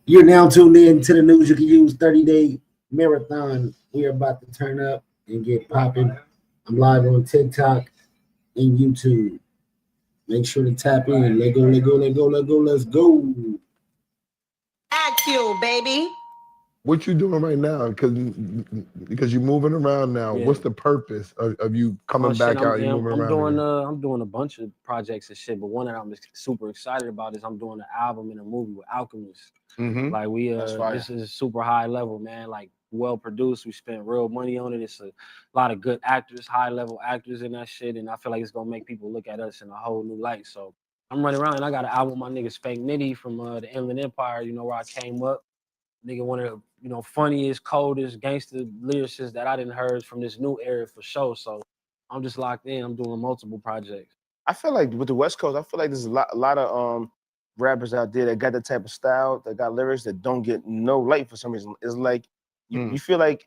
You're now tuned in to the News You Can Use 30-day marathon. We're about to turn up and get popping. I'm live on TikTok and YouTube. Make sure to tap in. Let go, let go, let go, let go, let's go. Act you, baby. What you doing right now? Because you're moving around now. Yeah. What's the purpose of you Oh coming shit, back out? You moving around again? I'm doing a bunch of projects and shit, but one that I'm super excited about is I'm doing an album and a movie with Alchemist. Mm-hmm. Like this is super high level, man. Like well produced. We spent real money on it. It's a lot of good actors, high level actors in that shit, and I feel like it's gonna make people look at us in a whole new light. So I'm running around and I got an album with my nigga Spank Nitty from the Inland Empire. You know where I came up. Nigga, one of the funniest, coldest gangster lyricists that I didn't heard from this new era for sure. So I'm just locked in. I'm doing multiple projects. I feel like with the West Coast, I feel like there's a lot of rappers out there that got that type of style, that got lyrics that don't get no light for some reason. It's like you feel like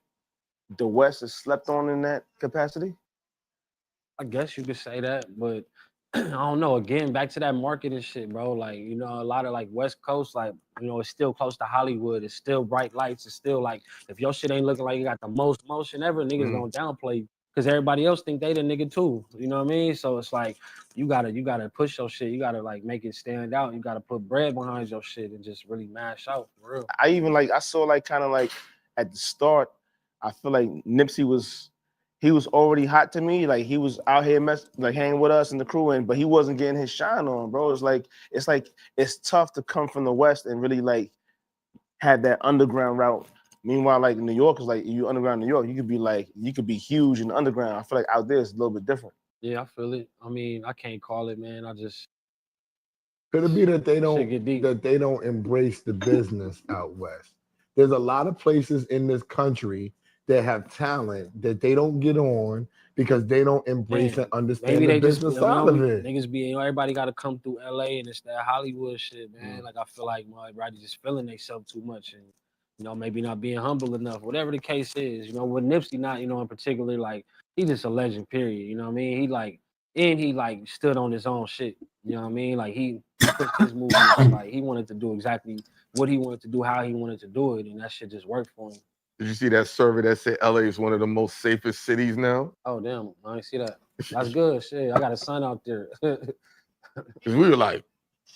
the West is slept on in that capacity. I guess you could say that, but I don't know. Again, back to that marketing shit, bro. Like, a lot of like West Coast, like, it's still close to Hollywood. It's still bright lights. It's still like, if your shit ain't looking like you got the most motion ever, niggas gonna downplay you. Cause everybody else think they the nigga too. You know what I mean? So it's like you gotta push your shit. You gotta like make it stand out. You gotta put bread behind your shit and just really mash out for real. I saw like kind of like at the start, I feel like Nipsey he was already hot to me. Like he was out here hanging with us and the crew, but he wasn't getting his shine on, bro. It's tough to come from the West and really like have that underground route. Meanwhile, like New York is like you underground New York, you could be huge in the underground. I feel like out there it's a little bit different. Yeah, I feel it. I mean, I can't call it, man. I just Could it be that shit get deep. they don't embrace the business out west? There's a lot of places in this country that have talent that they don't get on because they don't embrace and understand Maybe the they just business side of it. niggas be everybody got to come through LA and it's that Hollywood shit, man. Like I feel like everybody just feeling themselves too much and maybe not being humble enough. Whatever the case is, with Nipsey not in particular, like he's just a legend. Period. You know what I mean? He like stood on his own shit. You know what I mean? Like he pushed his movement. Like he wanted to do exactly what he wanted to do, how he wanted to do it, and that shit just worked for him. Did you see that survey that said LA is one of the most safest cities now? Oh damn, I didn't see that. That's good. Shit, I got a son out there. Because we were like,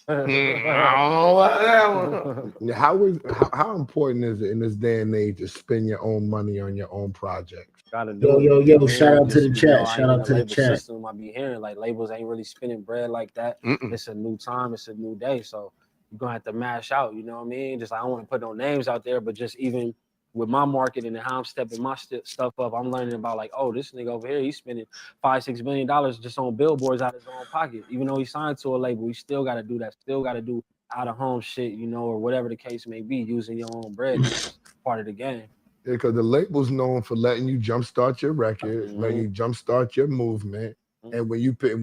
I don't know about that one. How important is it in this day and age to spend your own money on your own projects? Gotta do Yo, shout out to the chat. Shout out to the chat. System I be hearing like labels ain't really spending bread like that. It's a new time. It's a new day. So you're gonna have to mash out. You know what I mean? Just I don't want to put no names out there, but just even with my marketing and how I'm stepping my stuff up, I'm learning about like, oh, this nigga over here, he's spending $5-6 million just on billboards out of his own pocket. Even though he signed to a label, he still got to do that. Still got to do out of home shit, or whatever the case may be, using your own bread. That's part of the game. Yeah, because the label's known for letting you jumpstart your record, letting you jumpstart your movement. And when you pick,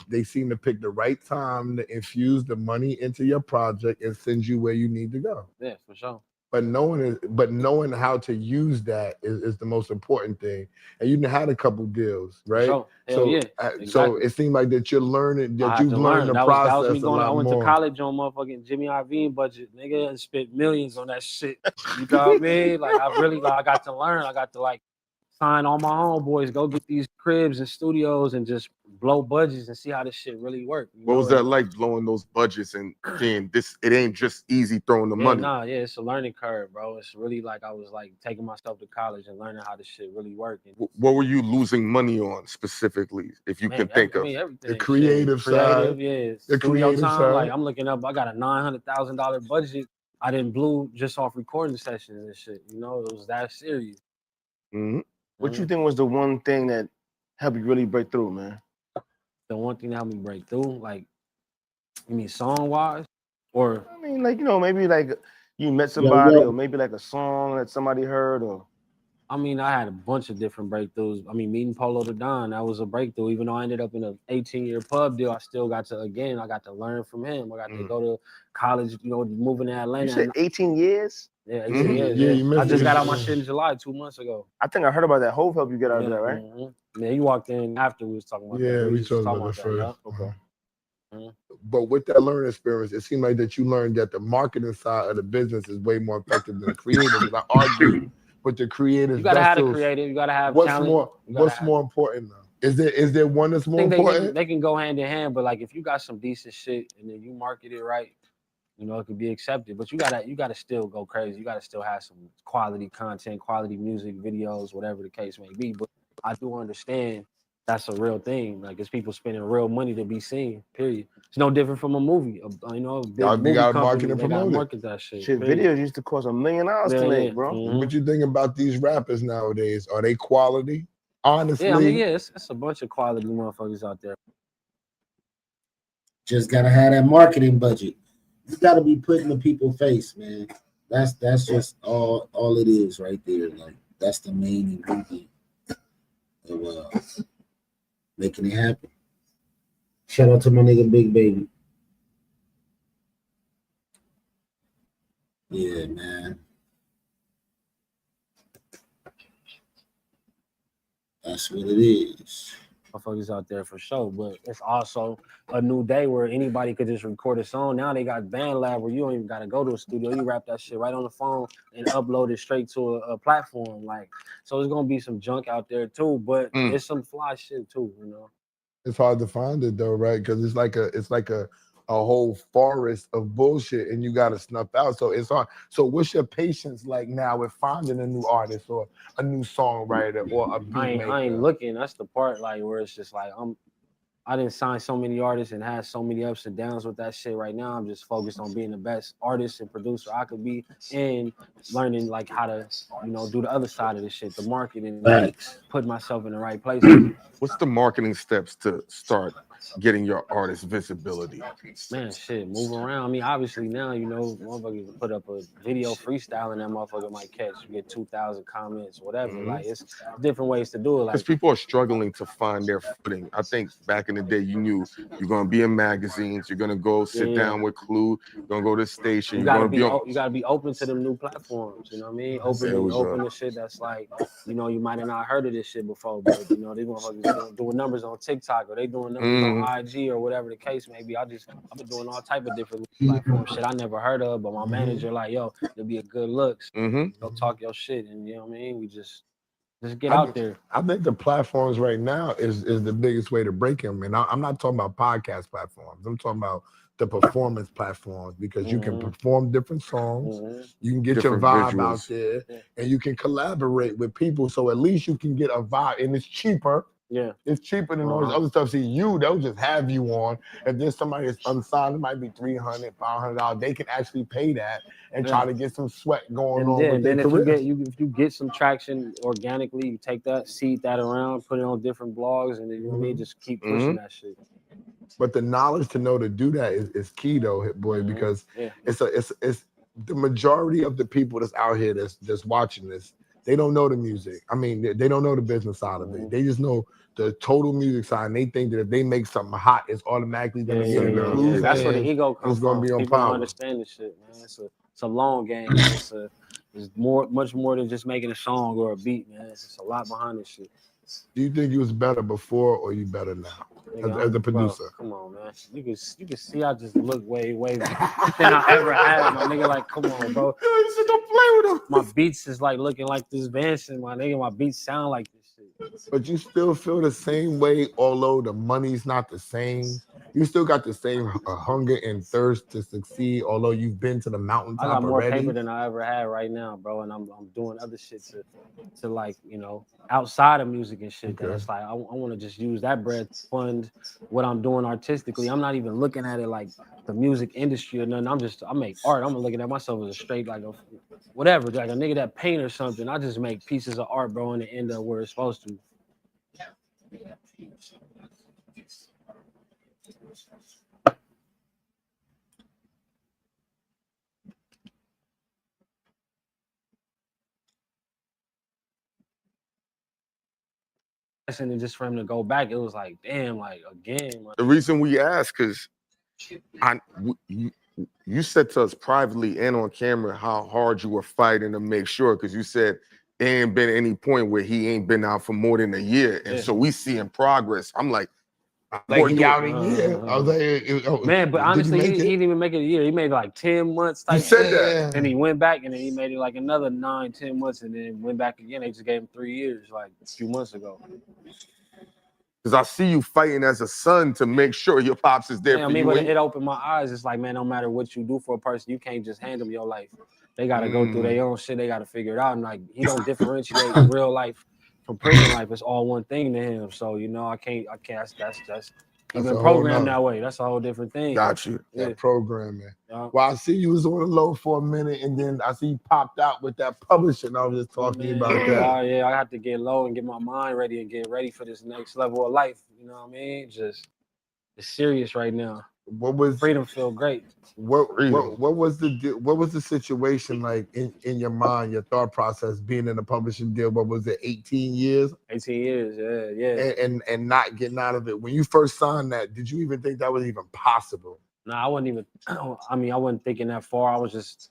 they seem to pick the right time to infuse the money into your project and send you where you need to go. Yeah, for sure. But knowing how to use that is the most important thing. And you had a couple deals, right? Sure. Hell yeah. Exactly. So it seemed like that you've learned the process that was me going, a lot I went more. to college on motherfucking Jimmy Iovine budget, nigga, and spent millions on that shit. You know what I mean? Like I got to learn. I got to like sign all my homeboys, go get these cribs and studios and just blow budgets and see how this shit really works. What was that like, blowing those budgets and seeing this? It ain't just easy throwing the money. It's a learning curve, bro. It's really like I was like taking myself to college and learning how this shit really works. What were you losing money on specifically, if you can think of? Everything. The creative side. Yeah. The creative side. Like I'm looking up, I got a $900,000 budget. I didn't blew just off recording sessions and shit. It was that serious. What you think was the one thing that helped you really break through, man? The one thing that helped me break through, like, you mean song wise, or I mean, like maybe like you met somebody, or maybe like a song that somebody heard, or I mean, I had a bunch of different breakthroughs. I mean, meeting Polo the Don, that was a breakthrough. Even though I ended up in an 18-year pub deal, I still got to learn from him. I got to go to college, moving to Atlanta. You said 18 years? Yeah, 18 years. Yeah. I just got out my shit in July 2 months ago. I think I heard about that. Hove helped you get out of there, right? Yeah, you walked in after we was talking about that. Yeah, we talked about that first. Okay. But with that learning experience, it seemed like that you learned that the marketing side of the business is way more effective than the creative. And I argue with the creative You gotta have the vessels. creative. You gotta have What's talent. more? What's more important now? Is there one that's I more think important? they can go hand in hand, but like if you got some decent shit and then you market it right, you know, it could be accepted. But you gotta still go crazy. You gotta still have some quality content, quality music, videos, whatever the case may be. But I do understand that's a real thing. Like it's people spending real money to be seen. Period. It's no different from a movie. You know, a big Y'all movie gotta company, market and they gotta promote it. market that shit. Shit, period. videos used to cost $1 million to make, bro. What you think about these rappers nowadays? Are they quality? Honestly, Yeah, I mean, yeah, it's a bunch of quality motherfuckers out there. Just gotta have that marketing budget. You gotta be put in the people's face, man. That's just all it is right there. Like that's the main ingredient of making it happen. Shout out to my nigga Big Baby. Yeah, man. That's what it is. Motherfuckers out there for sure, but it's also a new day where anybody could just record a song. Now they got BandLab where you don't even gotta go to a studio. You rap that shit right on the phone and upload it straight to a platform. Like, so there's gonna be some junk out there too, but it's some fly shit too, you know. it's hard to find it though, right? Because it's like a whole forest of bullshit, and you gotta snuff out. So it's hard. So what's your patience like now with finding a new artist or a new songwriter or a beat maker? I ain't looking. That's the part like where it's just like I didn't sign so many artists and had so many ups and downs with that shit. Right now, I'm just focused on being the best artist and producer I could be and learning like how to, you know, do the other side of this shit, the marketing, and put myself in the right place. What's the marketing steps to start getting your artist visibility? Man, shit, move around. I mean, obviously now, you know, motherfuckers put up a video freestyle and that motherfucker might catch. You get 2,000 comments, whatever. Like, it's different ways to do it. Because Like, people are struggling to find their footing. I think back in the day, you knew you're gonna be in magazines, you're gonna go sit down with Clue, you're gonna go to the station, you gotta be open to them new platforms. You know what I mean? Open to shit that's like, you know, you might have not heard of this shit before, but you know, these motherfuckers doing numbers on TikTok or they doing numbers on IG or whatever the case may be. I've been doing all type of different platform shit I never heard of, but my manager like, yo, it'll be a good look. So go talk your shit, and you know what I mean? We just get out there. I think the platforms right now is the biggest way to break them. And I'm not talking about podcast platforms. I'm talking about the performance platforms because you can perform different songs, you can get different your vibe visuals out there, and you can collaborate with people. So at least you can get a vibe, and it's cheaper. Yeah, it's cheaper than all this other stuff. See, they'll just have you on. If there's somebody that's unsigned, it might be $300, $500. They can actually pay that and try to get some sweat going on. And then if you get some traction organically, you take that, seed that around, put it on different blogs, and then you know what I mean, just keep pushing that shit. But the knowledge to know to do that is key though, Hit Boy, because it's the majority of the people that's out here that's watching this. They don't know the music. I mean, they don't know the business side of it. They just know the total music side, and they think that if they make something hot, it's automatically gonna get included. That's where the ego comes from. People don't understand this shit, man. It's a long game. It's much more than just making a song or a beat, man. It's a lot behind this shit. Do you think you was better before or you better now as a producer? Bro, come on, man. You can see I just look way than I ever had, my nigga. Like, come on, bro. You said don't play with them. My beats is like looking like this Vanson, my nigga. My beats sound like this shit. But you still feel the same way, although the money's not the same. You still got the same hunger and thirst to succeed, although you've been to the mountaintop already. I got more paper than I ever had right now, bro, and I'm doing other shit to like, you know, outside of music and shit. That it's like I want to just use that bread to fund what I'm doing artistically. I'm not even looking at it like the music industry or nothing. I make art. I'm looking at myself as a straight like a whatever, like a nigga that paint or something. I just make pieces of art, bro, and it end up where it's supposed to. And just for him to go back, it was like, damn, like again. Like, the reason we ask is, you said to us privately and on camera how hard you were fighting to make sure, because you said there ain't been any point where he ain't been out for more than a year, and so we see in progress. I'm like, Like Boy, he do it. out a year. I was like, Man, but did honestly, he make it? didn't even make it a year. He made like 10 months You type said shit. that. And he went back and then he made it like another 9-10 months and then went back again. They just gave him 3 years like a few months ago. Because I see you fighting as a son to make sure your pops is there Yeah, I for mean, you. but and- it opened my eyes. It's like, man, no matter what you do for a person, you can't just hand them your life. They got to go through their own shit. They got to figure it out. And like, he don't differentiate real life from prison life. It's all one thing to him. So, you know, I can't, that's he That's been a whole programmed nother- that way. That's a whole different thing. Got you. Yeah. That programming. Yeah. Well, I see you was on the low for a minute, and then I see you popped out with that publishing. I was just talking about Man, that. yeah, I have to get low and get my mind ready and get ready for this next level of life. You know what I mean? Just it's serious right now. What was Freedom feel great. what was the situation like in your mind, your thought process being in a publishing deal? What was it, 18 years? 18 years, yeah. And not getting out of it. When you first signed that, did you even think that was even possible? No, I wasn't even. I mean, I wasn't thinking that far. I was just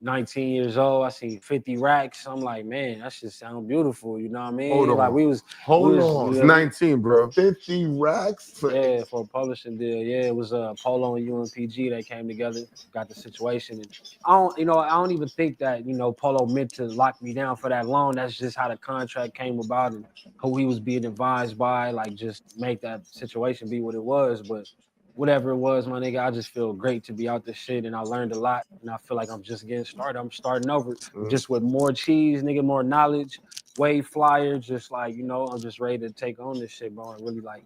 19 years old. I seen 50 racks. I'm like, man, that shit sound beautiful. You know what I mean? Hold on. Like we was Hold we was, on. It's yeah, 19, bro. 50 racks? For for a publishing deal. Yeah, it was Polo and UNPG that came together, got the situation. And I don't even think that, Polo meant to lock me down for that long. That's just how the contract came about and who he was being advised by, like just make that situation be what it was. But whatever it was, my nigga, I just feel great to be out this shit and I learned a lot and I feel like I'm just getting started. I'm starting over just with more cheese, nigga, more knowledge, way flyer, just like, I'm just ready to take on this shit, bro, and really like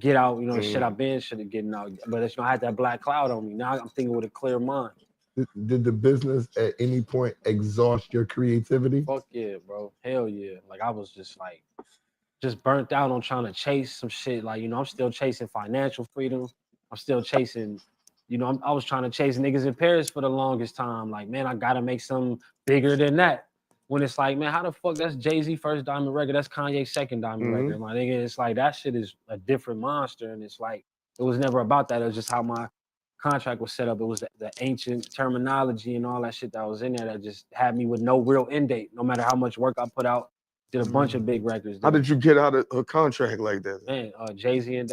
get out, the shit I've been getting out. But it's gonna have that black cloud on me. Now I'm thinking with a clear mind. did the business at any point exhaust your creativity? Fuck yeah, bro. Hell yeah. Like I was just burnt out on trying to chase some shit. Like, I'm still chasing financial freedom. I'm still chasing, I was trying to chase niggas in Paris for the longest time. Like, man, I gotta make something bigger than that. When it's like, man, how the fuck that's Jay-Z first diamond record? That's Kanye's second diamond record. My nigga, it's like that shit is a different monster. And it's like, it was never about that. It was just how my contract was set up. It was the ancient terminology and all that shit that was in there that just had me with no real end date. No matter how much work I put out, did a bunch of big records. How did you get out of a contract like that? Man, Jay-Z and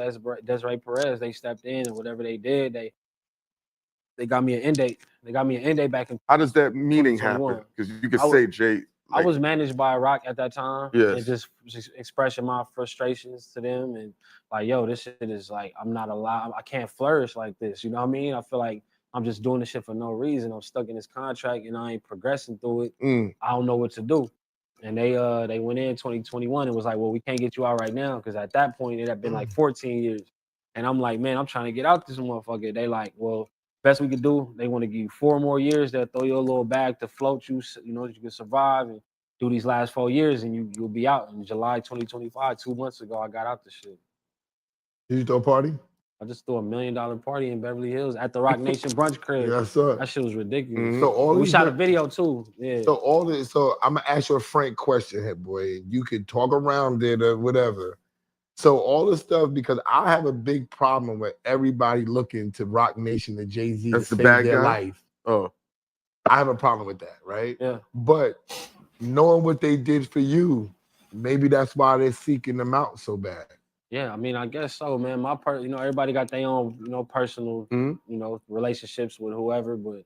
Desiree Perez, they stepped in and whatever they did, they got me an end date. They got me an end date back in. How does that meeting happen? 2021. Because you could I say, Jay. I was managed by Rock at that time, Yes. and just expressing my frustrations to them, and like, yo, this shit is like, I'm not allowed. I can't flourish like this. You know what I mean? I feel like I'm just doing this shit for no reason. I'm stuck in this contract, and I ain't progressing through it. I don't know what to do. And they went in 2021 and was like, well, we can't get you out right now because at that point it had been like 14 years. And I'm like, man, I'm trying to get out this motherfucker. They like, well, best we could do, they want to give you 4 more years. They'll throw you a little bag to float you, you can survive and do these last 4 years and you'll be out. In July 2025, 2 months ago, I got out the shit. Did you throw a party? I just threw $1 million party in Beverly Hills at the Rock Nation brunch crib. Yes, sir. That shit was ridiculous. So we shot a video too. Yeah. So I'm gonna ask you a frank question, head boy. You could talk around it or whatever. So all the stuff, because I have a big problem with everybody looking to Rock Nation and Jay-Z to save their life. Oh, I have a problem with that, right? Yeah. But knowing what they did for you, maybe that's why they're seeking them out so bad. Yeah, I mean, I guess so, man. Everybody got their own, personal, relationships with whoever. But,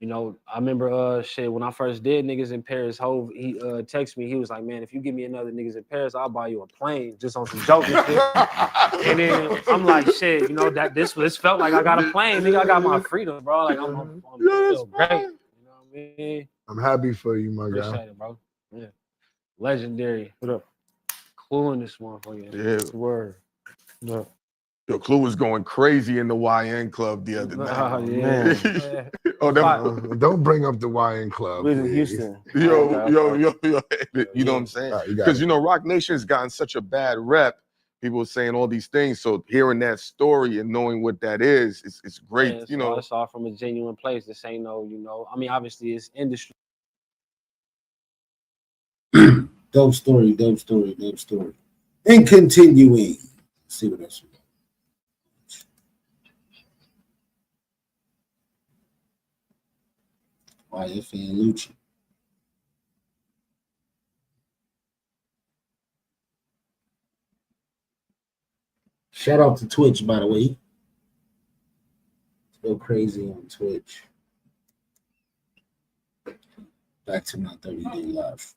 I remember when I first did Niggas in Paris, Hov, he texted me. He was like, man, if you give me another Niggas in Paris, I'll buy you a plane, just on some joking shit. And then I'm like, shit, that this felt like I got a plane, nigga. I got my freedom, bro. Like I'm feel great. You know what I mean? I'm happy for you, my guy. Appreciate it, bro. Yeah. Legendary. What up? Clue in this motherfucker. Yeah. Word. Yeah. Yo, Clue was going crazy in the YN club the other night. Yeah. Don't bring up the YN club. We in Houston. Yo. You know what I'm saying? Because Rock Nation has gotten such a bad rep. People are saying all these things. So hearing that story and knowing what that is, it's great. Yeah, it's all from a genuine place. This ain't no, I mean, obviously it's industry. Dope story. And continuing. Let's see what else we got. YF and Lucci. Shout out to Twitch, by the way. Go crazy on Twitch. Back to my 30-day life.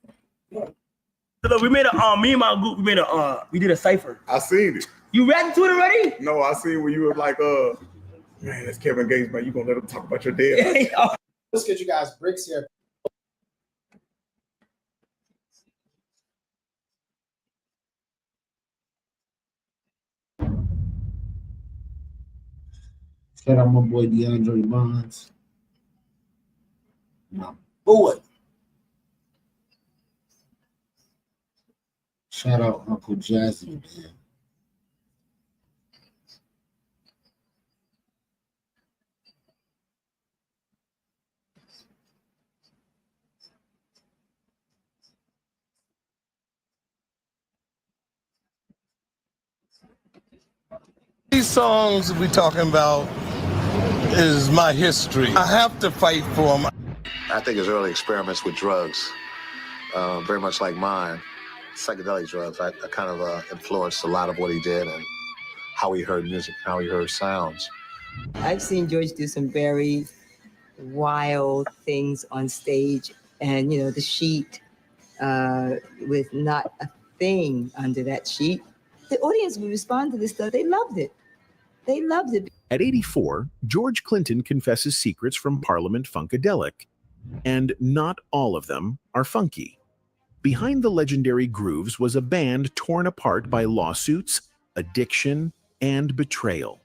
Look, we made a me and my group, we did a cipher. I seen it. You read to it already? No, I seen when you were like, man, that's Kevin Gates, man. You gonna let him talk about your dad? Let's get you guys bricks here. Shout out my boy DeAndre Bonds. My boy. Shout out Uncle Jazzy, man. These songs we talking about is my history. I have to fight for them. I think his early experiments with drugs, very much like mine, psychedelic drugs, I kind of influenced a lot of what he did and how he heard music, how he heard sounds. I've seen George do some very wild things on stage, and you know, the sheet with not a thing under that sheet. The audience would respond to this stuff. They loved it. They loved it. At 84, George Clinton confesses secrets from Parliament Funkadelic, and not all of them are funky. Behind the legendary grooves was a band torn apart by lawsuits, addiction, and betrayal.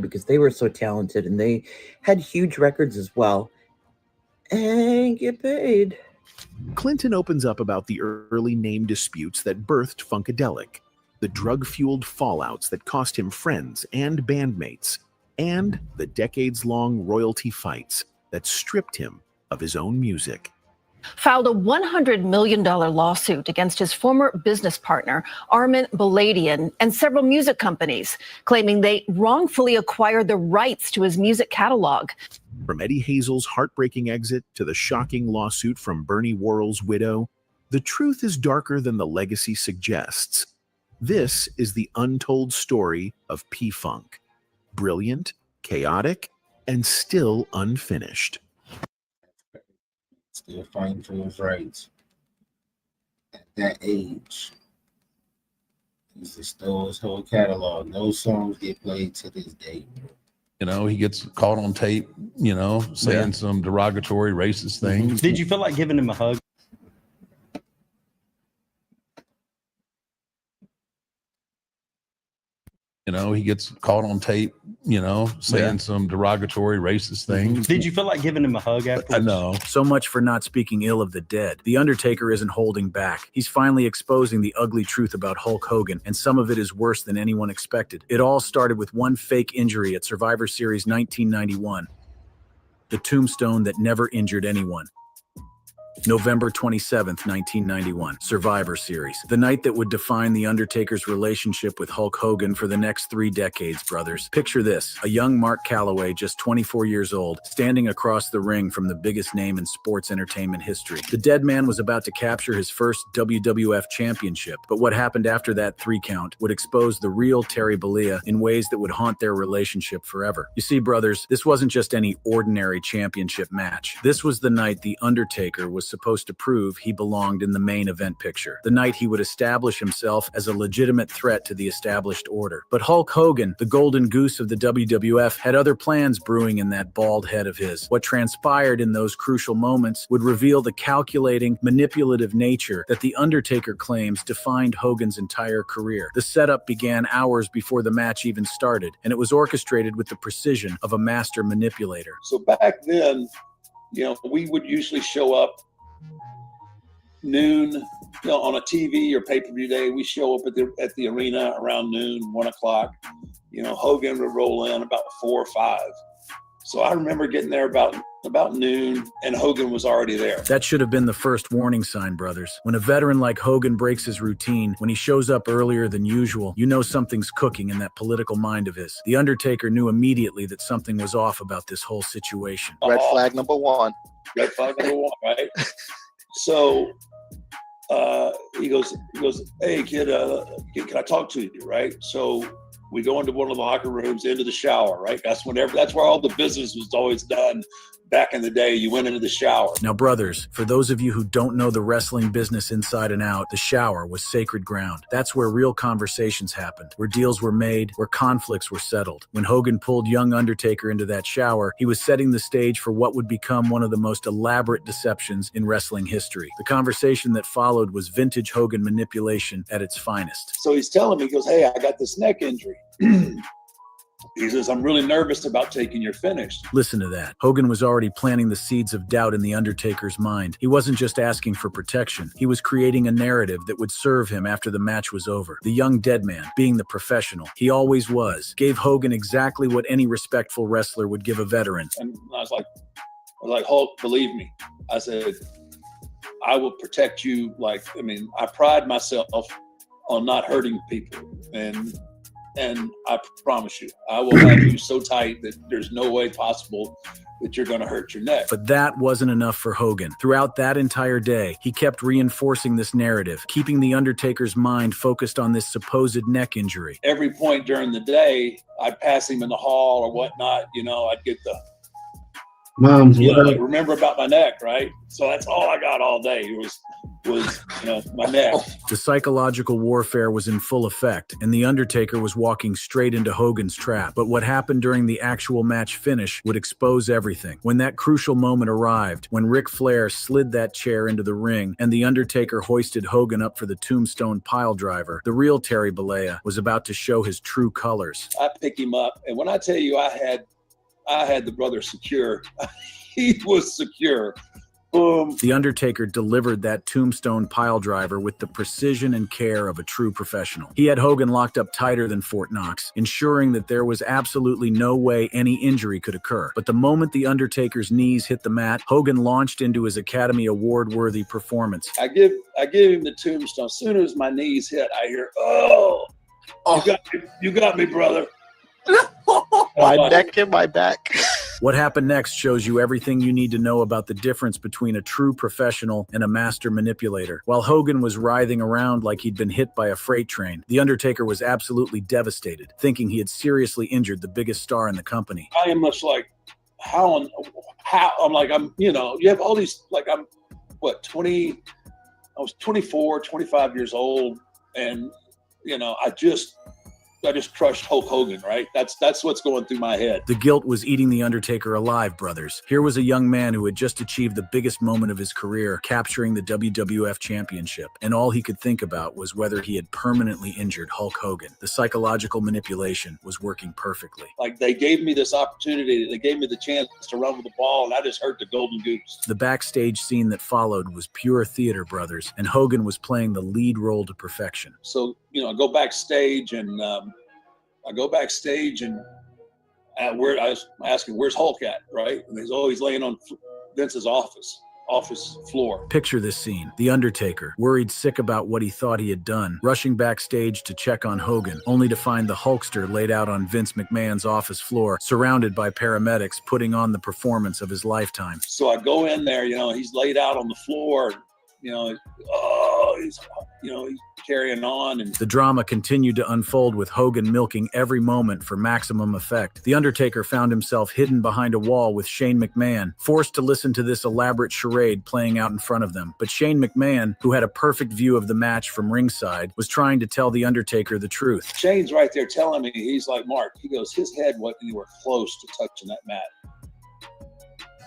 Because they were so talented and they had huge records as well and get paid. Clinton opens up about the early name disputes that birthed Funkadelic, the drug-fueled fallouts that cost him friends and bandmates, and the decades-long royalty fights that stripped him of his own music. Filed a $100 million lawsuit against his former business partner, Armin Baladian, and several music companies, claiming they wrongfully acquired the rights to his music catalog. From Eddie Hazel's heartbreaking exit to the shocking lawsuit from Bernie Worrell's widow, the truth is darker than the legacy suggests. This is the untold story of P-Funk. Brilliant, chaotic, and still unfinished. Still fighting for his rights. At that age, he's just stole his whole catalog. Those songs get played to this day. You know, he gets caught on tape, you know, saying some derogatory, racist things. Did you feel like giving him a hug? You know, he gets caught on tape, you know, saying some derogatory, racist things. Did you feel like giving him a hug afterwards? No. So much for not speaking ill of the dead. The Undertaker isn't holding back. He's finally exposing the ugly truth about Hulk Hogan, and some of it is worse than anyone expected. It all started with one fake injury at Survivor Series 1991. The tombstone that never injured anyone. November 27th, 1991, Survivor Series. The night that would define The Undertaker's relationship with Hulk Hogan for the next 3 decades, brothers. Picture this, a young Mark Calloway, just 24 years old, standing across the ring from the biggest name in sports entertainment history. The dead man was about to capture his first WWF championship, but what happened after that 3 count would expose the real Terry Bollea in ways that would haunt their relationship forever. You see, brothers, this wasn't just any ordinary championship match. This was the night The Undertaker was supposed to prove he belonged in the main event picture. The night he would establish himself as a legitimate threat to the established order. But Hulk Hogan, the golden goose of the WWF, had other plans brewing in that bald head of his. What transpired in those crucial moments would reveal the calculating, manipulative nature that The Undertaker claims defined Hogan's entire career. The setup began hours before the match even started, and it was orchestrated with the precision of a master manipulator. So back then, you know, we would usually show up noon, you know, on a TV or pay-per-view day. We show up at the arena around noon, 1 o'clock. You know, Hogan would roll in about 4 or 5. So I remember getting there about noon, and Hogan was already there. That should have been the first warning sign, brothers. When a veteran like Hogan breaks his routine, when he shows up earlier than usual, you know something's cooking in that political mind of his. The Undertaker knew immediately that something was off about this whole situation. Red flag number 1. Red flag number 1, right? So he goes, hey kid, can I talk to you, right? So We go into one of the locker rooms, into the shower, right? That's where all the business was always done. Back in the day, you went into the shower. Now, brothers, for those of you who don't know the wrestling business inside and out, the shower was sacred ground. That's where real conversations happened, where deals were made, where conflicts were settled. When Hogan pulled young Undertaker into that shower, he was setting the stage for what would become one of the most elaborate deceptions in wrestling history. The conversation that followed was vintage Hogan manipulation at its finest. So he's telling me, he goes, hey, I got this neck injury. He says, I'm really nervous about taking your finish. Listen to that. Hogan was already planting the seeds of doubt in the Undertaker's mind. He wasn't just asking for protection. He was creating a narrative that would serve him after the match was over. The young dead man, being the professional he always was, gave Hogan exactly what any respectful wrestler would give a veteran. And I was like, Hulk, believe me. I said, I will protect you. I pride myself on not hurting people. And I promise you, I will have you so tight that there's no way possible that you're going to hurt your neck. But that wasn't enough for Hogan. Throughout that entire day, he kept reinforcing this narrative, keeping the Undertaker's mind focused on this supposed neck injury. Every point during the day, I'd pass him in the hall or whatnot, I'd get the, Mom's remember about my neck, right? So that's all I got all day. It was my neck. The psychological warfare was in full effect, and The Undertaker was walking straight into Hogan's trap. But what happened during the actual match finish would expose everything. When that crucial moment arrived, when Ric Flair slid that chair into the ring, and The Undertaker hoisted Hogan up for the Tombstone Piledriver, the real Terry Bollea was about to show his true colors. I pick him up, and when I tell you I had the brother secure, he was secure. Boom. The Undertaker delivered that Tombstone Piledriver with the precision and care of a true professional. He had Hogan locked up tighter than Fort Knox, ensuring that there was absolutely no way any injury could occur. But the moment The Undertaker's knees hit the mat, Hogan launched into his Academy Award-worthy performance. I give him the Tombstone. As soon as my knees hit, I hear, oh. You got me, brother. My neck and my back. What happened next shows you everything you need to know about the difference between a true professional and a master manipulator. While Hogan was writhing around like he'd been hit by a freight train, The Undertaker was absolutely devastated, thinking he had seriously injured the biggest star in the company. I am much like, how I'm like, you have all these, I'm 20, I was 24, 25 years old, and I just crushed Hulk Hogan, right? That's what's going through my head. The guilt was eating The Undertaker alive, brothers. Here was a young man who had just achieved the biggest moment of his career, capturing the WWF Championship, and all he could think about was whether he had permanently injured Hulk Hogan. The psychological manipulation was working perfectly. They gave me this opportunity. They gave me the chance to run with the ball, and I just hurt the golden goose. The backstage scene that followed was pure theater, brothers, and Hogan was playing the lead role to perfection. So, I go backstage and I was asking, where's Hulk at, right? And he's always laying on Vince's office floor. Picture this scene. The Undertaker, worried sick about what he thought he had done, rushing backstage to check on Hogan, only to find the Hulkster laid out on Vince McMahon's office floor, surrounded by paramedics, putting on the performance of his lifetime. So I go in there, he's laid out on the floor, he's carrying on. And the drama continued to unfold with Hogan milking every moment for maximum effect. The Undertaker found himself hidden behind a wall with Shane McMahon, forced to listen to this elaborate charade playing out in front of them. But Shane McMahon, who had a perfect view of the match from ringside, was trying to tell The Undertaker the truth. Shane's right there telling me, he's like, Mark, he goes, his head wasn't anywhere close to touching that mat.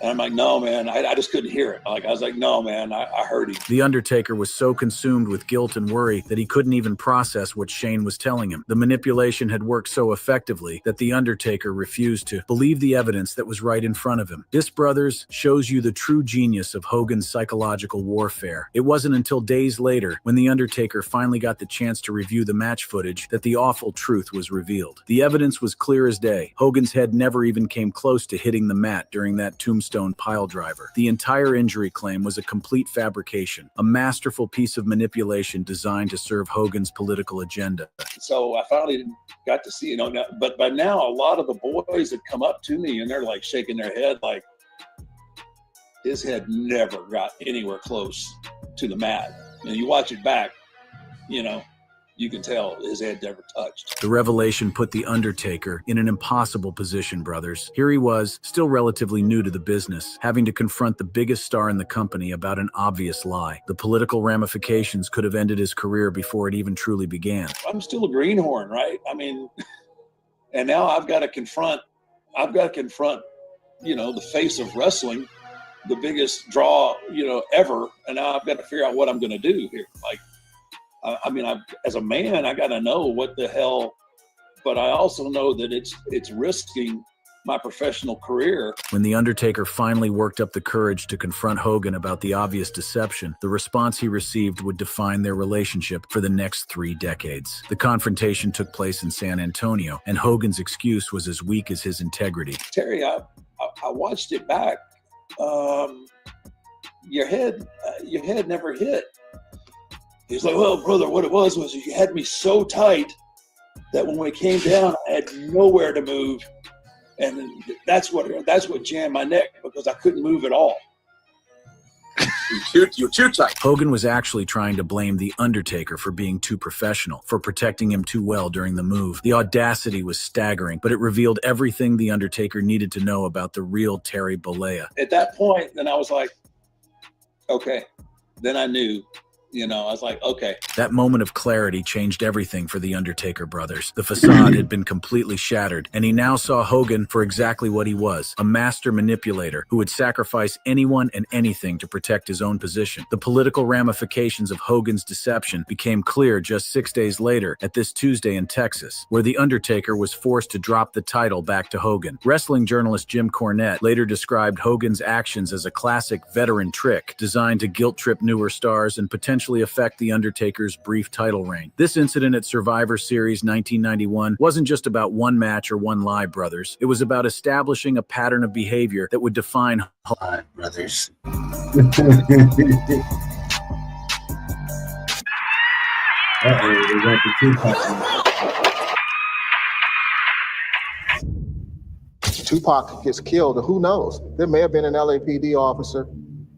And I'm like, no, man, I just couldn't hear it. I was like, no, man, I heard him. The Undertaker was so consumed with guilt and worry that he couldn't even process what Shane was telling him. The manipulation had worked so effectively that The Undertaker refused to believe the evidence that was right in front of him. This, brothers, shows you the true genius of Hogan's psychological warfare. It wasn't until days later, when The Undertaker finally got the chance to review the match footage, that the awful truth was revealed. The evidence was clear as day. Hogan's head never even came close to hitting the mat during that Tombstone Piledriver. The entire injury claim was a complete fabrication, a masterful piece of manipulation designed to serve Hogan's political agenda. So I finally got to see, but by now a lot of the boys had come up to me and they're like shaking their head like his head never got anywhere close to the mat. And you watch it back, you can tell his head never touched. The revelation put The Undertaker in an impossible position, brothers. Here he was, still relatively new to the business, having to confront the biggest star in the company about an obvious lie. The political ramifications could have ended his career before it even truly began. I'm still a greenhorn, right? I mean, and now I've got to confront, you know, the face of wrestling, the biggest draw, you know, ever. And now I've got to figure out what I'm going to do here. Like, I mean, as a man, I got to know what the hell, but I also know that it's risking my professional career. When The Undertaker finally worked up the courage to confront Hogan about the obvious deception, the response he received would define their relationship for the next 3 decades. The confrontation took place in San Antonio, and Hogan's excuse was as weak as his integrity. Terry, I watched it back. Your head never hit. He's like, well, brother, what it was you had me so tight that when we came down, I had nowhere to move. And that's what jammed my neck, because I couldn't move at all. You're too tight. Hogan was actually trying to blame The Undertaker for being too professional, for protecting him too well during the move. The audacity was staggering, but it revealed everything The Undertaker needed to know about the real Terry Bollea. At that point, then I was like, okay. Then I knew. You know, I was like, okay. That moment of clarity changed everything for the Undertaker brothers. The facade had been completely shattered, and he now saw Hogan for exactly what he was, a master manipulator who would sacrifice anyone and anything to protect his own position. The political ramifications of Hogan's deception became clear just 6 days later at this Tuesday in Texas, where the Undertaker was forced to drop the title back to Hogan. Wrestling journalist Jim Cornette later described Hogan's actions as a classic veteran trick designed to guilt-trip newer stars and potentially affect The Undertaker's brief title reign. This incident at Survivor Series 1991 wasn't just about one match or one lie, brothers. It was about establishing a pattern of behavior that would define brothers. Tupac gets killed, who knows? There may have been an LAPD officer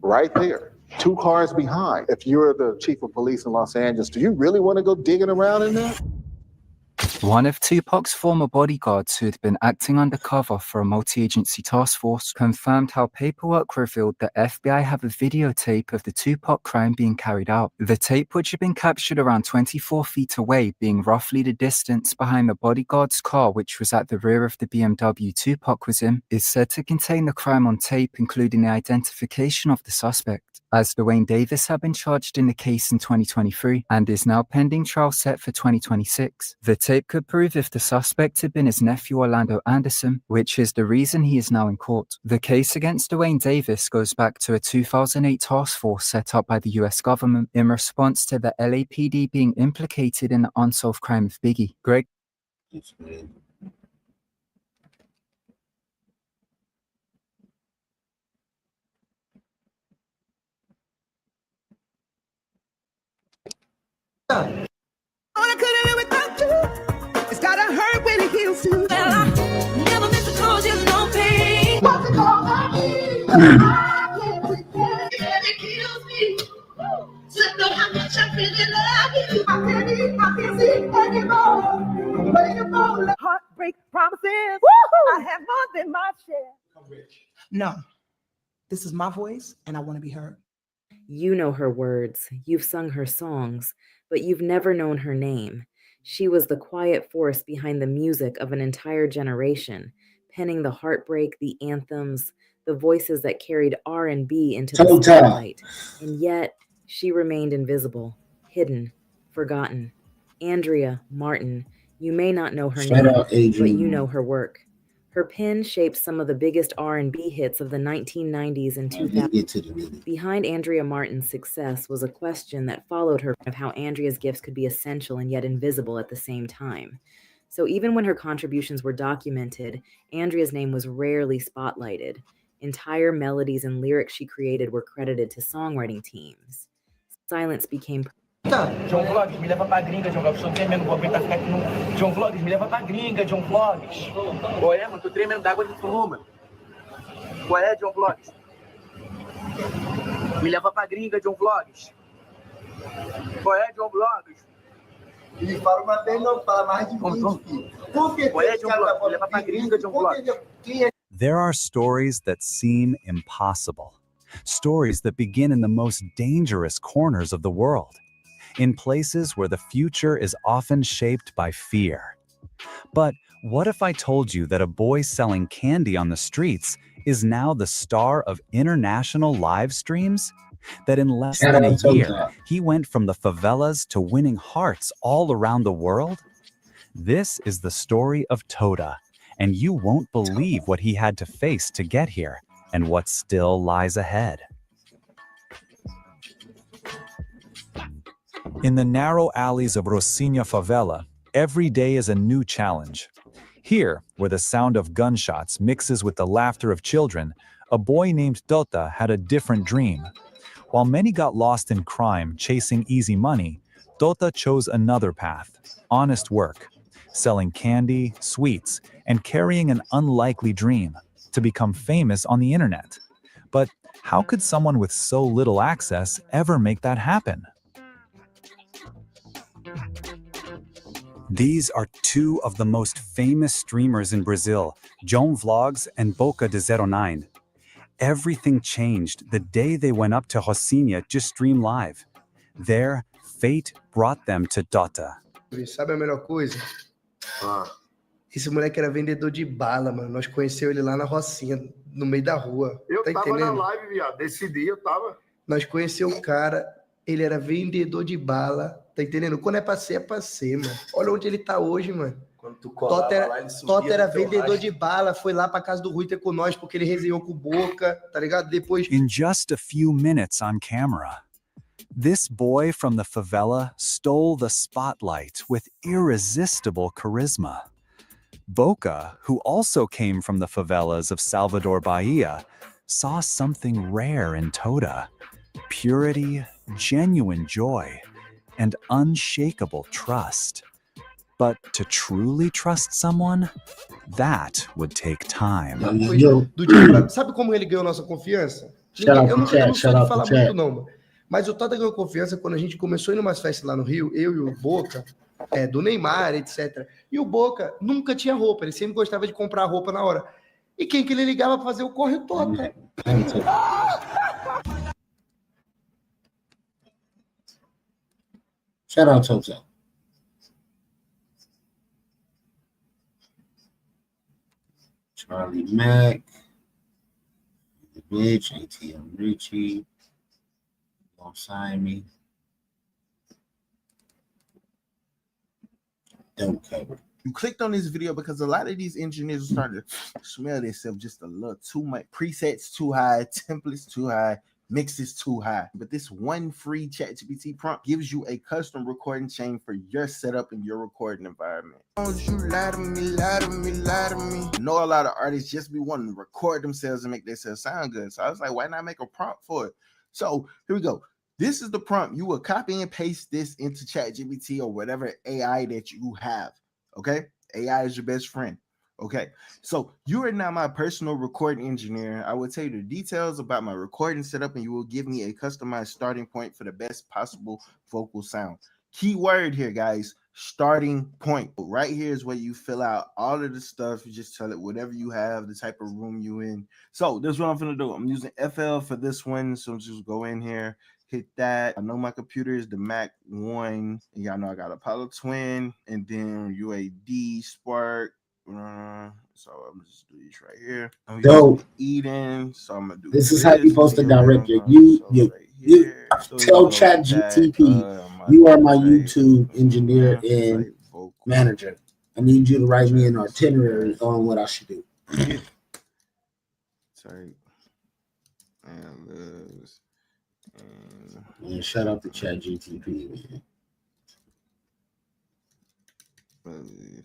right there, 2 cars behind. If you're the chief of police in Los Angeles, do you really want to go digging around in there? One of Tupac's former bodyguards, who had been acting undercover for a multi-agency task force, confirmed how paperwork revealed that FBI have a videotape of the Tupac crime being carried out. The tape, which had been captured around 24 feet away, being roughly the distance behind the bodyguard's car, which was at the rear of the BMW Tupac was in, is said to contain the crime on tape, including the identification of the suspect, as Dwayne Davis had been charged in the case in 2023 and is now pending trial set for 2026. The tape could prove if the suspect had been his nephew Orlando Anderson, which is the reason he is now in court. The case against Dwayne Davis goes back to a 2008 task force set up by the US government in response to the LAPD being implicated in the unsolved crime of Biggie. Greg? I couldn't live without you. It's gotta hurt when it heals too. Well, I never meant to cause you no pain. What's it gonna be? I can't pretend it kills me. So know how much I really love you. I can't eat, I can't see anymore. Waiting for heartbreak promises. Woo-hoo! I have more than my share. No, this is my voice, and I want to be heard. You know her words, you've sung her songs, but you've never known her name. She was the quiet force behind the music of an entire generation, penning the heartbreak, the anthems, the voices that carried R&B into the spotlight. And yet, she remained invisible, hidden, forgotten. Andrea Martin, you may not know her name, but you know her work. Her pen shaped some of the biggest R&B hits of the 1990s and 2000s. Behind Andrea Martin's success was a question that followed her of how Andrea's gifts could be essential and yet invisible at the same time. So even when her contributions were documented, Andrea's name was rarely spotlighted. Entire melodies and lyrics she created were credited to songwriting teams. Silence became John Vlogs, me leva pra gringa, John Vlogs. Tô tremendo, vou aguentar ficar aqui no... John Vlogs, me leva pra gringa, John Vlogs. Qual é, mano? Tô tremendo d'água dentro do rumo. Qual é, John Vlogs? Me leva pra gringa, John Vlogs. Qual é, John Vlogs? Ele fala uma vez, não fala mais de 20, filho. Por que esse cara tá falando pra gringa, John Vlog? There are stories that seem impossible. Stories that begin in the most dangerous corners of the world, in places where the future is often shaped by fear. But what if I told you that a boy selling candy on the streets is now the star of international live streams? That in less than a year, he went from the favelas to winning hearts all around the world? This is the story of Toda, and you won't believe what he had to face to get here and what still lies ahead. In the narrow alleys of Rocinha favela, every day is a new challenge. Here, where the sound of gunshots mixes with the laughter of children, a boy named Tota had a different dream. While many got lost in crime chasing easy money, Tota chose another path: honest work, selling candy, sweets, and carrying an unlikely dream: to become famous on the internet. But how could someone with so little access ever make that happen? These are two of the most famous streamers in Brazil, João Vlogs and Boca de 09. Everything changed the day they went up to Rocinha to stream live. There, fate brought them to Tota. Sabe a melhor coisa? Esse moleque era vendedor de bala, mano. Nós conhecemos ele lá na Rocinha, no meio da rua. Eu tá tava entendendo? na live, viado. Desse dia eu tava. Nós conhecemos o cara, ele era vendedor de bala, tá entendendo? Quando é pra ser, mano. Olha onde ele tá hoje, mano. Quando tu colava lá, ele subia Tota era no teu vendedor rádio. de bala, foi lá pra casa do Rui ter com nós, porque ele resenhou com o Boca, tá ligado? Depois... In just a few minutes on camera, this boy from the favela stole the spotlight with irresistible charisma. Boca, who also came from the favelas of Salvador, Bahia, saw something rare in Toda: purity, genuine joy, and unshakable trust. But to truly trust someone, that would take time. Sabe como ele ganhou nossa confiança? Shout out Eu não pro chat, sou shout de out falar pro chat. muito, não, mano. Mas o Tota ganhou confiança quando a gente começou a ir numas festas lá no Rio, eu e o Boca, do Neymar, etc. E o Boca nunca tinha roupa, ele sempre gostava de comprar roupa na hora. E quem que ele ligava para fazer o corre? O Tota. Shout out Toto. Charlie Mack, the bitch, ATM Richie, don't sign me. Don't cover. You clicked on this video because a lot of these engineers are starting to smell themselves just a little too much. Presets too high, templates too high, mixes too high. But this one free ChatGPT prompt gives you a custom recording chain for your setup in your recording environment. You lie to me, lie to me, lie to me. I know a lot of artists just be wanting to record themselves and make themselves sound good. So I was like, why not make a prompt for it? So here we go. This is the prompt. You will copy and paste this into ChatGPT or whatever AI that you have. Okay, AI is your best friend. Okay, so you are now my personal recording engineer. I will tell you the details about my recording setup, and you will give me a customized starting point for the best possible vocal sound. Key word here, guys: starting point. Right here is where you fill out all of the stuff. You just tell it whatever you have, the type of room you in. So this is what I'm gonna do. I'm using FL for this one, so just go in here. Hit that. I know my computer is the Mac 1. And y'all know I got Apollo Twin and then UAD Spark. So I'm gonna just do these right here. I'm Dope. Eden. So I'm gonna do This is how you're supposed to direct your tell ChatGPT, you are my YouTube engineer and manager. I need you to write me an itinerary on what I should do. Sorry. And shout out to ChatGPT, man.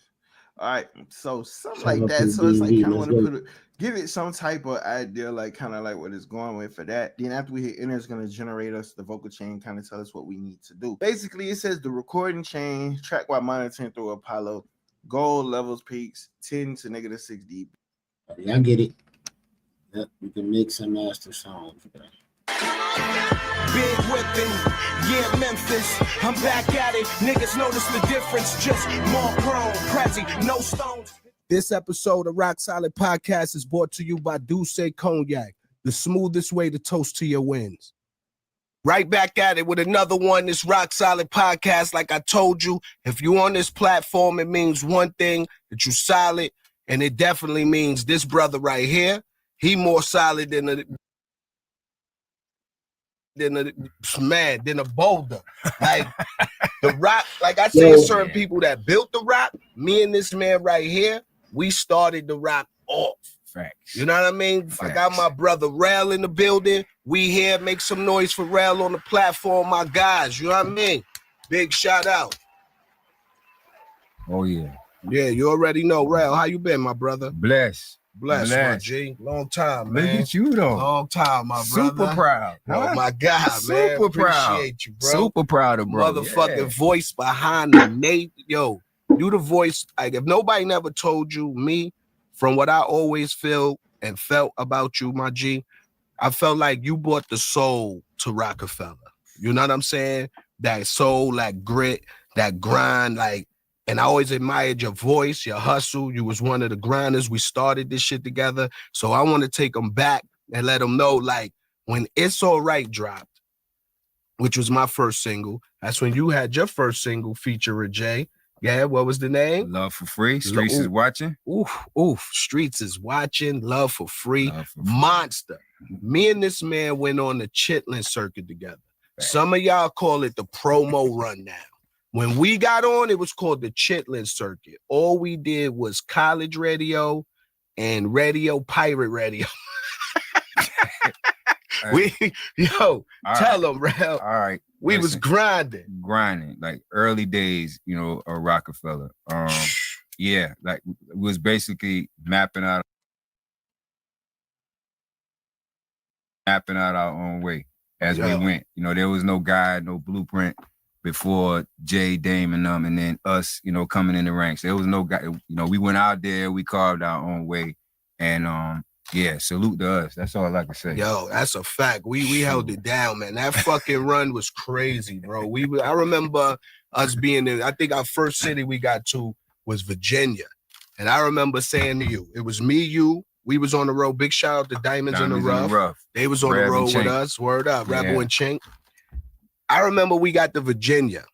All right, so something like that. So it's like kind of want to give it some type of idea, like kind of like what it's going with for that. Then after we hit enter, it's going to generate us the vocal chain, kind of tell us what we need to do. Basically, it says the recording chain track while monitoring through Apollo, goal levels peaks 10 to -6 dB. I get it. Yep, we can mix and master songs. big whipping. Yeah, Memphis, I'm back at it. Niggas notice the difference, just more chrome, Prezi, no stones. This episode of Rock Solid Podcast is brought to you by Douce Cognac, the smoothest way to toast to your wins. Right back at it with another one, this Rock Solid Podcast. Like I told you, if you're on this platform, it means one thing, that you solid, and it definitely means this brother right here, he more solid than a boulder. Like the rock, like I say, certain people that built the rock, me and this man right here, we started the rock off. Facts. You know what I mean? Facts. I got my brother Rel in the building. We here, make some noise for Rel on the platform, my guys. You know what I mean? Big shout out. Oh yeah. Yeah, you already know. Rel, how you been, my brother? Blessed, my G. Long time, man. Look at you though. Long time, my brother. Super proud. Oh my God, man. Super proud. Appreciate you, bro. Super proud of bro. Motherfucking voice behind the Nate. Yo, you the voice. Like if nobody never told you, me, from what I always feel and felt about you, my G, I felt like you brought the soul to Rockefeller. You know what I'm saying? That soul, that grit, that grind, like, and I always admired your voice, your hustle. You was one of the grinders. We started this shit together. So I want to take them back and let them know, like, when It's All Right dropped, which was my first single, that's when you had your first single featuring Jay. Yeah, what was the name? Love for Free. Streets is watching. Oof. Streets is watching. Love for Free. Monster. Me and this man went on the Chitlin circuit together. Some of y'all call it the promo rundown. When we got on, it was called the Chitlin circuit. All we did was college radio and radio, pirate radio. Tell them, Rel. All right. We was grinding, like early days, you know, of Rockefeller. Yeah, like it was basically mapping out our own way as we went. You know, there was no guide, no blueprint before Jay, Dame, and them, and then us, you know, coming in the ranks. There was no guy. You know, we went out there, we carved our own way, and yeah, salute to us. That's all I can say. Yo, that's a fact. We held it down, man. That fucking run was crazy, bro. I remember us being in, I think our first city we got to was Virginia. And I remember saying to you, it was me, you, we was on the road. Big shout out to Diamonds in the Rough. They was on the road with us. Word up, Rebel and Chink. I remember we got to Virginia.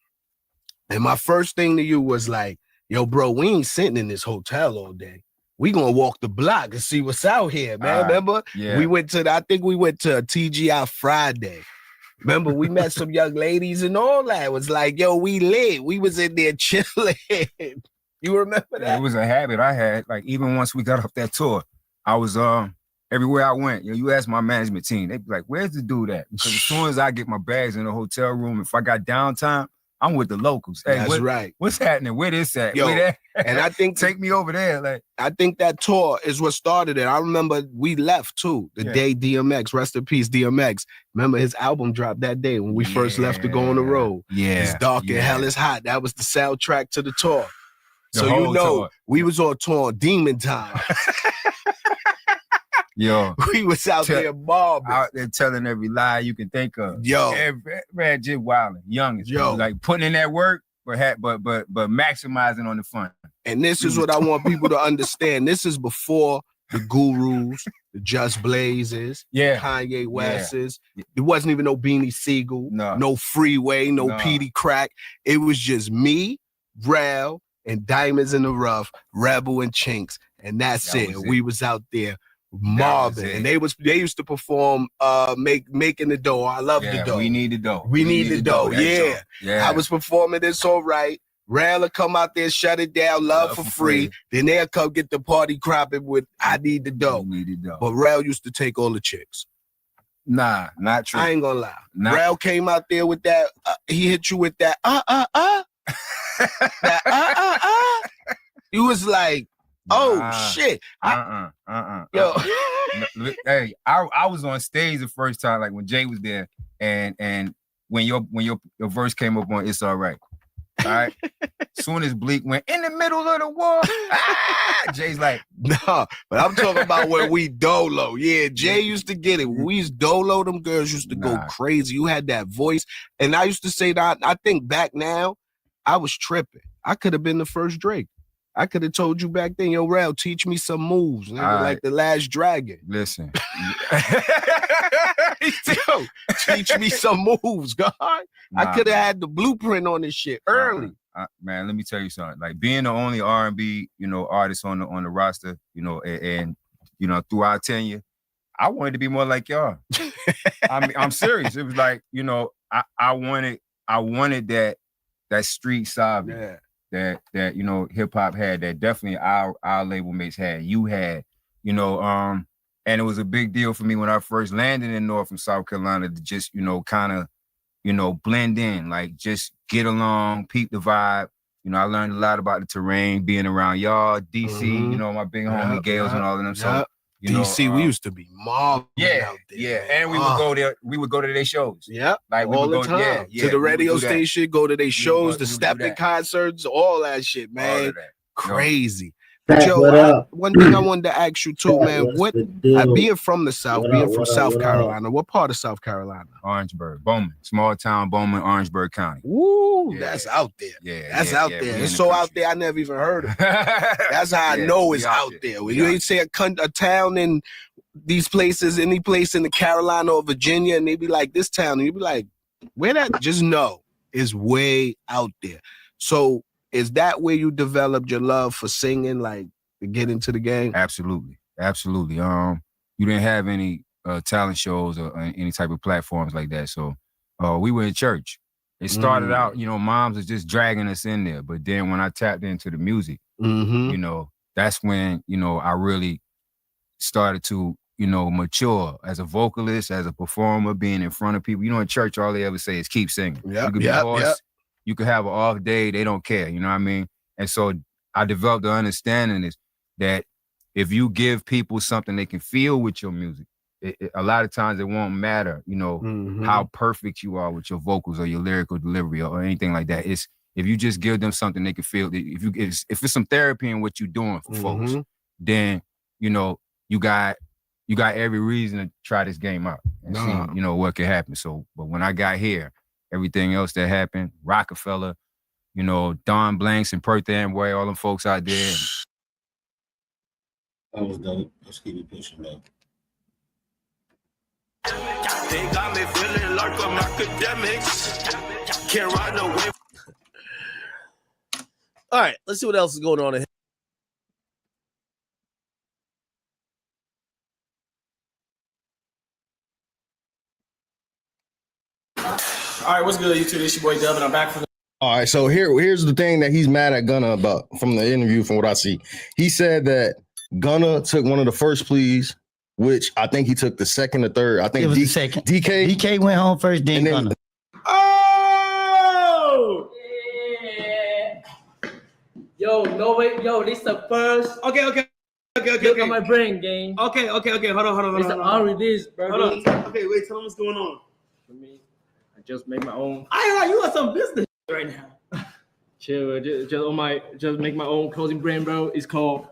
And my first thing to you was like, yo, bro, we ain't sitting in this hotel all day. We gonna walk the block and see what's out here, man. Remember? Yeah. We went to, I think we went to a TGI Friday. Remember, we met some young ladies and all that. It was like, yo, we lit. We was in there chilling. You remember that? It was a habit I had. Like even once we got off that tour, I was everywhere I went. You know, you ask my management team, they'd be like, "Where's the dude at?" Because as soon as I get my bags in the hotel room, if I got downtime, I'm with the locals. Hey, that's right. What's happening? Where this at? Yo, where that? And I think take me over there. Like I think that tour is what started it. I remember we left too the day DMX, rest in peace, DMX. Remember his album dropped that day when we first left to go on the road. Yeah, it's dark and hell is hot. That was the soundtrack to the tour. The so you know tour. We was on tour on Demon Time. Yo, we was out there mobbing. Out there telling every lie you can think of. Yo, man, just wilding, youngest. Yo, like putting in that work, but maximizing on the fun. And this is what I want people to understand. This is before the Gurus, the Just Blazes, Kanye West's. There wasn't even no Beanie Siegel, no Freeway, no Petey Crack. It was just me, Rel, and Diamonds in the Rough, Rebel and Chinks, and that's it. We was out there mobbing, and they used to perform making the dough. I love the dough. We need the dough. We need the dough. Yeah. I was performing It's All Right. Rel will come out there, shut it down, love for free. Then they'll come get the party cropping with I need the dough. But Rel used to take all the chicks. Nah, not true. I ain't gonna lie. Rel came out there with that. He hit you with that. You was like, oh shit. Yo. Hey, I was on stage the first time, like when Jay was there, and when your verse came up on It's All Right. All right. Soon as Bleak went in the middle of the war, Jay's like, nah, but I'm talking about when we dolo. Yeah, Jay used to get it. When we used dolo, them girls used to go crazy. You had that voice. And I used to say that, I think back now, I was tripping. I could have been the first Drake. I could have told you back then, yo, Rel, teach me some moves. Nigga, like the Last Dragon. Listen. Yo, teach me some moves, God. I could have had the blueprint on this shit early. Man, let me tell you something. Like being the only R&B, artist on the roster, and through our tenure, I wanted to be more like y'all. I'm serious. It was like, I wanted that street savvy that hip hop had, that definitely our label mates had. You had, and it was a big deal for me when I first landed in North and South Carolina to just, kind of, blend in, like just get along, peep the vibe. I learned a lot about the terrain, being around y'all, DC, my big homie Gales and all of them. So, DC, we used to be mobbing out there. Yeah, and we would go there. We would go to their shows. Yeah, like we all would the go time. To the radio station, go to their shows, the stepping concerts, all that shit, man. Crazy. But yo, one thing I wanted to ask you too, man. What being from the South, being from South Carolina, what part of South Carolina? Orangeburg, Bowman, small town, Bowman, Orangeburg County. Woo, that's out there. Yeah, that's out there. It's so out there, I never even heard of it. That's how I know it's out there. When you ain't say a town in these places, any place in the Carolina or Virginia, and they be like this town, and you be like, where that? Just know it's way out there. So is that where you developed your love for singing, like to get into the game? Absolutely. You didn't have any talent shows or any type of platforms like that. So we were in church. It started out, moms was just dragging us in there. But then when I tapped into the music, that's when, I really started to, mature as a vocalist, as a performer, being in front of people. In church, all they ever say is keep singing. You could be hoarse. You could have an off day. They don't care. You know what I mean? And so I developed the understanding is that if you give people something they can feel with your music, a lot of times it won't matter, how perfect you are with your vocals or your lyrical delivery or anything like that. It's if you just give them something they can feel. If it's some therapy in what you're doing for folks, then you got every reason to try this game out and see what can happen. So, but when I got here, everything else that happened, Rockefeller, Don Blanks and Perth Amway, all them folks out there. That was dope. Let's keep it pushing, though. They got me feeling like I'm academics. Can't ride away. All right, let's see what else is going on here. All right, what's good, YouTube? It's your boy Dub, and I'm back for the. All right, so here's the thing that he's mad at Gunna about from the interview, from what I see. He said that Gunna took one of the first pleas, which I think he took the second or third. I think it was the second. DK went home first, then Gunna. Oh! Yeah. Yo, no wait, this the first. Okay. Look at my brain, gang. Okay. Hold on. It's already this, bro. Hold on. Okay, wait. Tell them what's going on. For me, I just make my own. You got some business right now. Chill, just make my own clothing brand, bro. It's called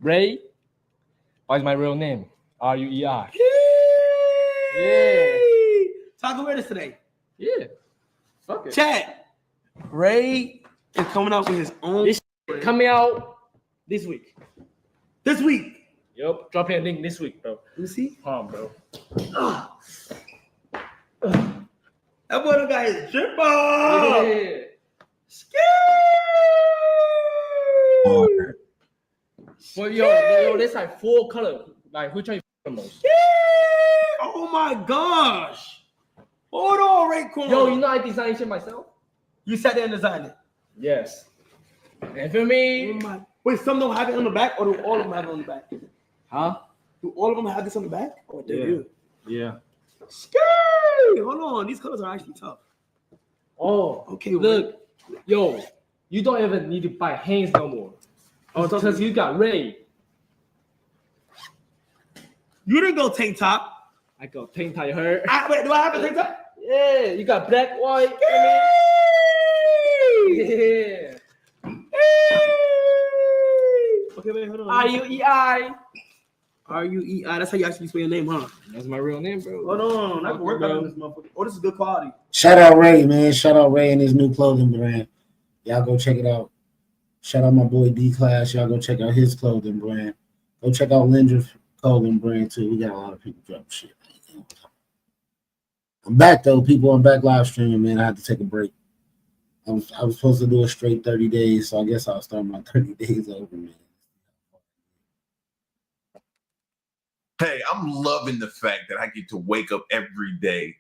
Ray. What's my real name? RUER. Yeah. Talk about this today. Yeah. Fuck it. Chat. Ray is coming out with his own. This coming out this week. Yup. Dropping a link this week, bro. You see? Bro. That boy done got his drip on. Yeah. Well, yo, this like 4 color. Like, which one you the most? Oh my gosh. Hold on, Rayquan. Yo, you know I designed shit myself? You sat there and designed it? Yes. And for me... Wait, some don't have it on the back, or do all of them have it on the back? Huh? Do all of them have this on the back? Or do you? Yeah. Scary! Hold on, these colors are actually tough. Oh, okay. Look, yo, you don't even need to buy hands no more. Oh, because you got Ray. You didn't go tank top. I go tank top, you heard? Wait, do I have a tank top? Yeah, you got black, white. Yeah. Okay, wait, hold on. R-U-E-I. R-U-E-I. That's how you actually spell your name, huh? That's my real name, bro. Hold on. I can work on this motherfucker. Oh, this is good quality. Shout out Ray, man. Shout out Ray and his new clothing brand. Y'all go check it out. Shout out my boy D-Class. Y'all go check out his clothing brand. Go check out Lindra's clothing brand, too. We got a lot of people dropping shit. I'm back, though. People, I'm back live streaming, man. I had to take a break. I was supposed to do a straight 30 days, so I guess I'll start my 30 days over, man. Hey, I'm loving the fact that I get to wake up every day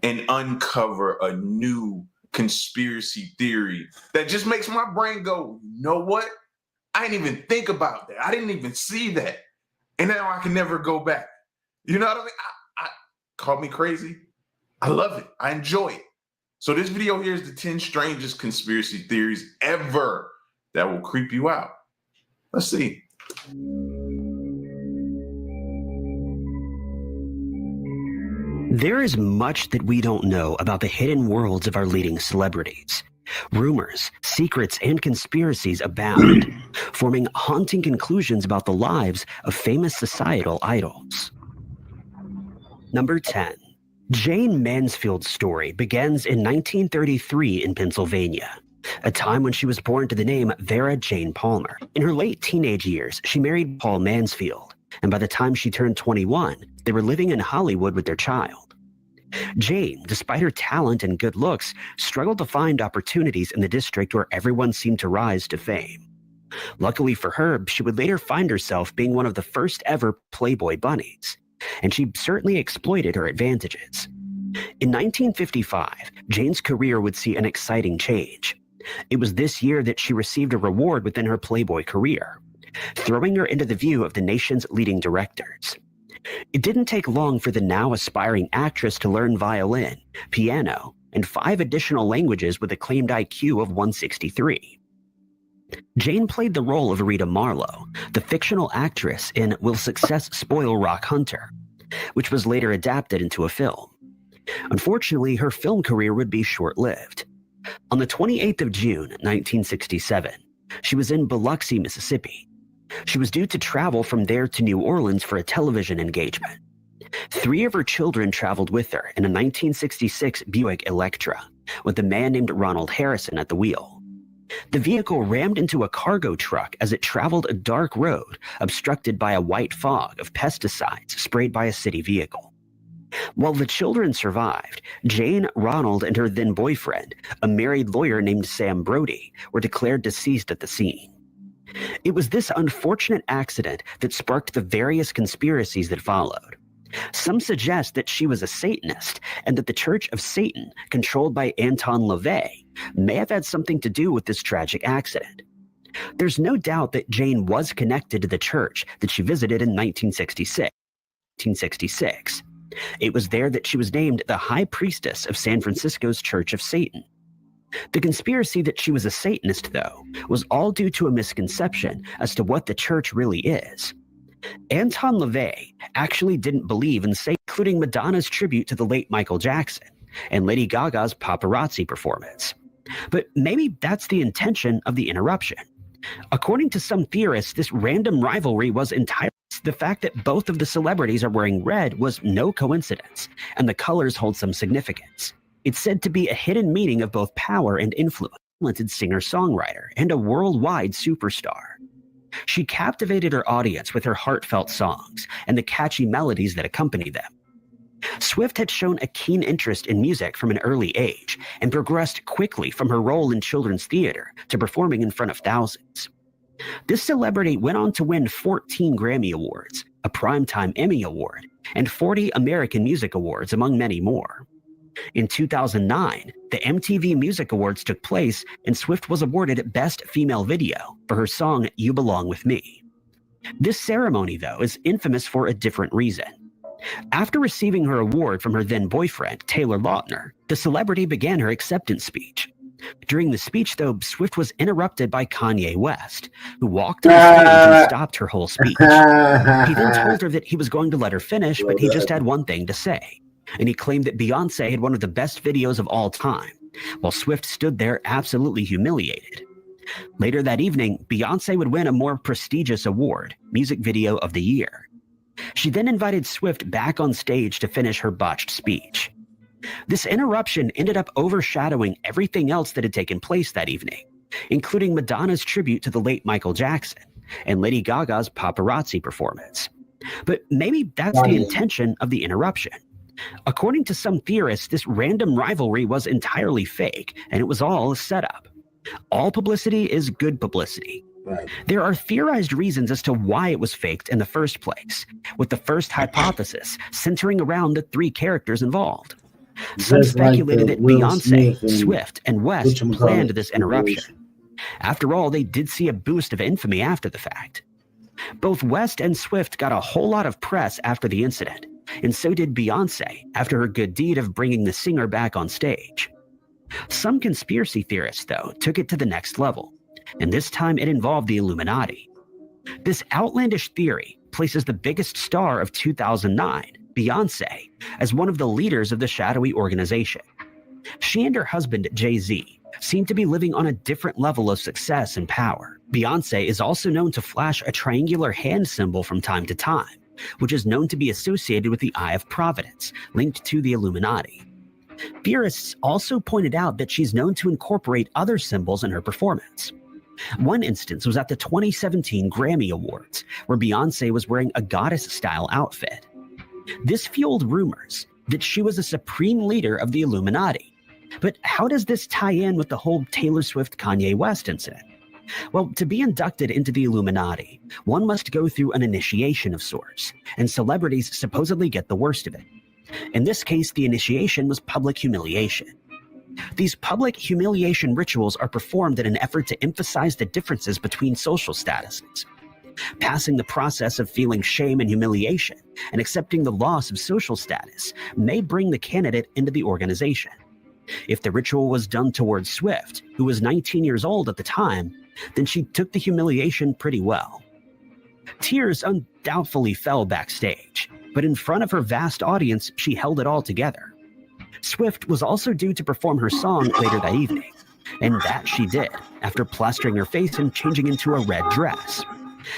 and uncover a new conspiracy theory that just makes my brain go, you know what? I didn't even think about that. I didn't even see that. And now I can never go back. You know what I mean? Call me crazy. I love it. I enjoy it. So this video here is the 10 strangest conspiracy theories ever that will creep you out. Let's see. There is much that we don't know about the hidden worlds of our leading celebrities. Rumors, secrets, and conspiracies abound, forming haunting conclusions about the lives of famous societal idols. Number 10. Jane Mansfield's story begins in 1933 in Pennsylvania, a time when she was born to the name Vera Jane Palmer. In her late teenage years, she married Paul Mansfield, and by the time she turned 21, they were living in Hollywood with their child. Jane, despite her talent and good looks, struggled to find opportunities in the district where everyone seemed to rise to fame. Luckily for her, she would later find herself being one of the first ever Playboy bunnies, and she certainly exploited her advantages. In 1955, Jane's career would see an exciting change. It was this year that she received a reward within her Playboy career, throwing her into the view of the nation's leading directors. It didn't take long for the now aspiring actress to learn violin, piano, and 5 additional languages with a claimed IQ of 163. Jane played the role of Rita Marlowe, the fictional actress in Will Success Spoil Rock Hunter, which was later adapted into a film. Unfortunately, her film career would be short-lived. On the 28th of June, 1967, she was in Biloxi, Mississippi. She was due to travel from there to New Orleans for a television engagement. 3 of her children traveled with her in a 1966 Buick Electra, with a man named Ronald Harrison at the wheel. The vehicle rammed into a cargo truck as it traveled a dark road obstructed by a white fog of pesticides sprayed by a city vehicle. While the children survived, Jane, Ronald, and her then boyfriend, a married lawyer named Sam Brody, were declared deceased at the scene. It was this unfortunate accident that sparked the various conspiracies that followed. Some suggest that she was a Satanist and that the Church of Satan, controlled by Anton LaVey, may have had something to do with this tragic accident. There's no doubt that Jane was connected to the church that she visited in 1966. It was there that she was named the High Priestess of San Francisco's Church of Satan. The conspiracy that she was a Satanist, though, was all due to a misconception as to what the church really is. Anton LaVey actually didn't believe in Satan, including Madonna's tribute to the late Michael Jackson and Lady Gaga's paparazzi performance. But maybe that's the intention of the interruption. According to some theorists, this random rivalry was entirely the fact that both of the celebrities are wearing red was no coincidence, and the colors hold some significance. It's said to be a hidden meaning of both power and influence. Talented singer-songwriter and a worldwide superstar. She captivated her audience with her heartfelt songs and the catchy melodies that accompany them. Swift had shown a keen interest in music from an early age and progressed quickly from her role in children's theater to performing in front of thousands. This celebrity went on to win 14 Grammy Awards, a Primetime Emmy Award, and 40 American Music Awards, among many more. In 2009, the MTV Music Awards took place, and Swift was awarded Best Female Video for her song You Belong With Me. This ceremony, though, is infamous for a different reason. After receiving her award from her then boyfriend, Taylor Lautner, the celebrity began her acceptance speech. During the speech, though, Swift was interrupted by Kanye West, who walked on stage and stopped her whole speech. He then told her that he was going to let her finish, but he just had one thing to say. And he claimed that Beyoncé had one of the best videos of all time, while Swift stood there absolutely humiliated. Later that evening, Beyoncé would win a more prestigious award, Music Video of the Year. She then invited Swift back on stage to finish her botched speech. This interruption ended up overshadowing everything else that had taken place that evening, including Madonna's tribute to the late Michael Jackson and Lady Gaga's paparazzi performance. But maybe that's the intention of the interruption. According to some theorists, this random rivalry was entirely fake, and it was all a setup. All publicity is good publicity. Right. There are theorized reasons as to why it was faked in the first place, with the first hypothesis centering around the three characters involved. Some Just like speculated the that Will Beyonce, Smith and Swift, and West whatchamacallit planned this interruption. situation. After all, they did see a boost of infamy after the fact. Both West and Swift got a whole lot of press after the incident, and so did Beyonce after her good deed of bringing the singer back on stage. Some conspiracy theorists, though, took it to the next level, and this time it involved the Illuminati. This outlandish theory places the biggest star of 2009, Beyonce, as one of the leaders of the shadowy organization. She and her husband, Jay-Z, seem to be living on a different level of success and power. Beyonce is also known to flash a triangular hand symbol from time to time, which is known to be associated with the Eye of Providence, linked to the Illuminati. Theorists also pointed out that she's known to incorporate other symbols in her performance. One instance was at the 2017 Grammy Awards, where Beyonce was wearing a goddess-style outfit. This fueled rumors that she was a supreme leader of the Illuminati. But how does this tie in with the whole Taylor Swift-Kanye West incident? Well, to be inducted into the Illuminati, one must go through an initiation of sorts, and celebrities supposedly get the worst of it. In this case, the initiation was public humiliation. These public humiliation rituals are performed in an effort to emphasize the differences between social statuses. Passing the process of feeling shame and humiliation and accepting the loss of social status may bring the candidate into the organization. If the ritual was done towards Swift, who was 19 years old at the time, then she took the humiliation pretty well. Tears undoubtedly fell backstage, but in front of her vast audience, she held it all together. Swift was also due to perform her song later that evening, and that she did, after plastering her face and changing into a red dress.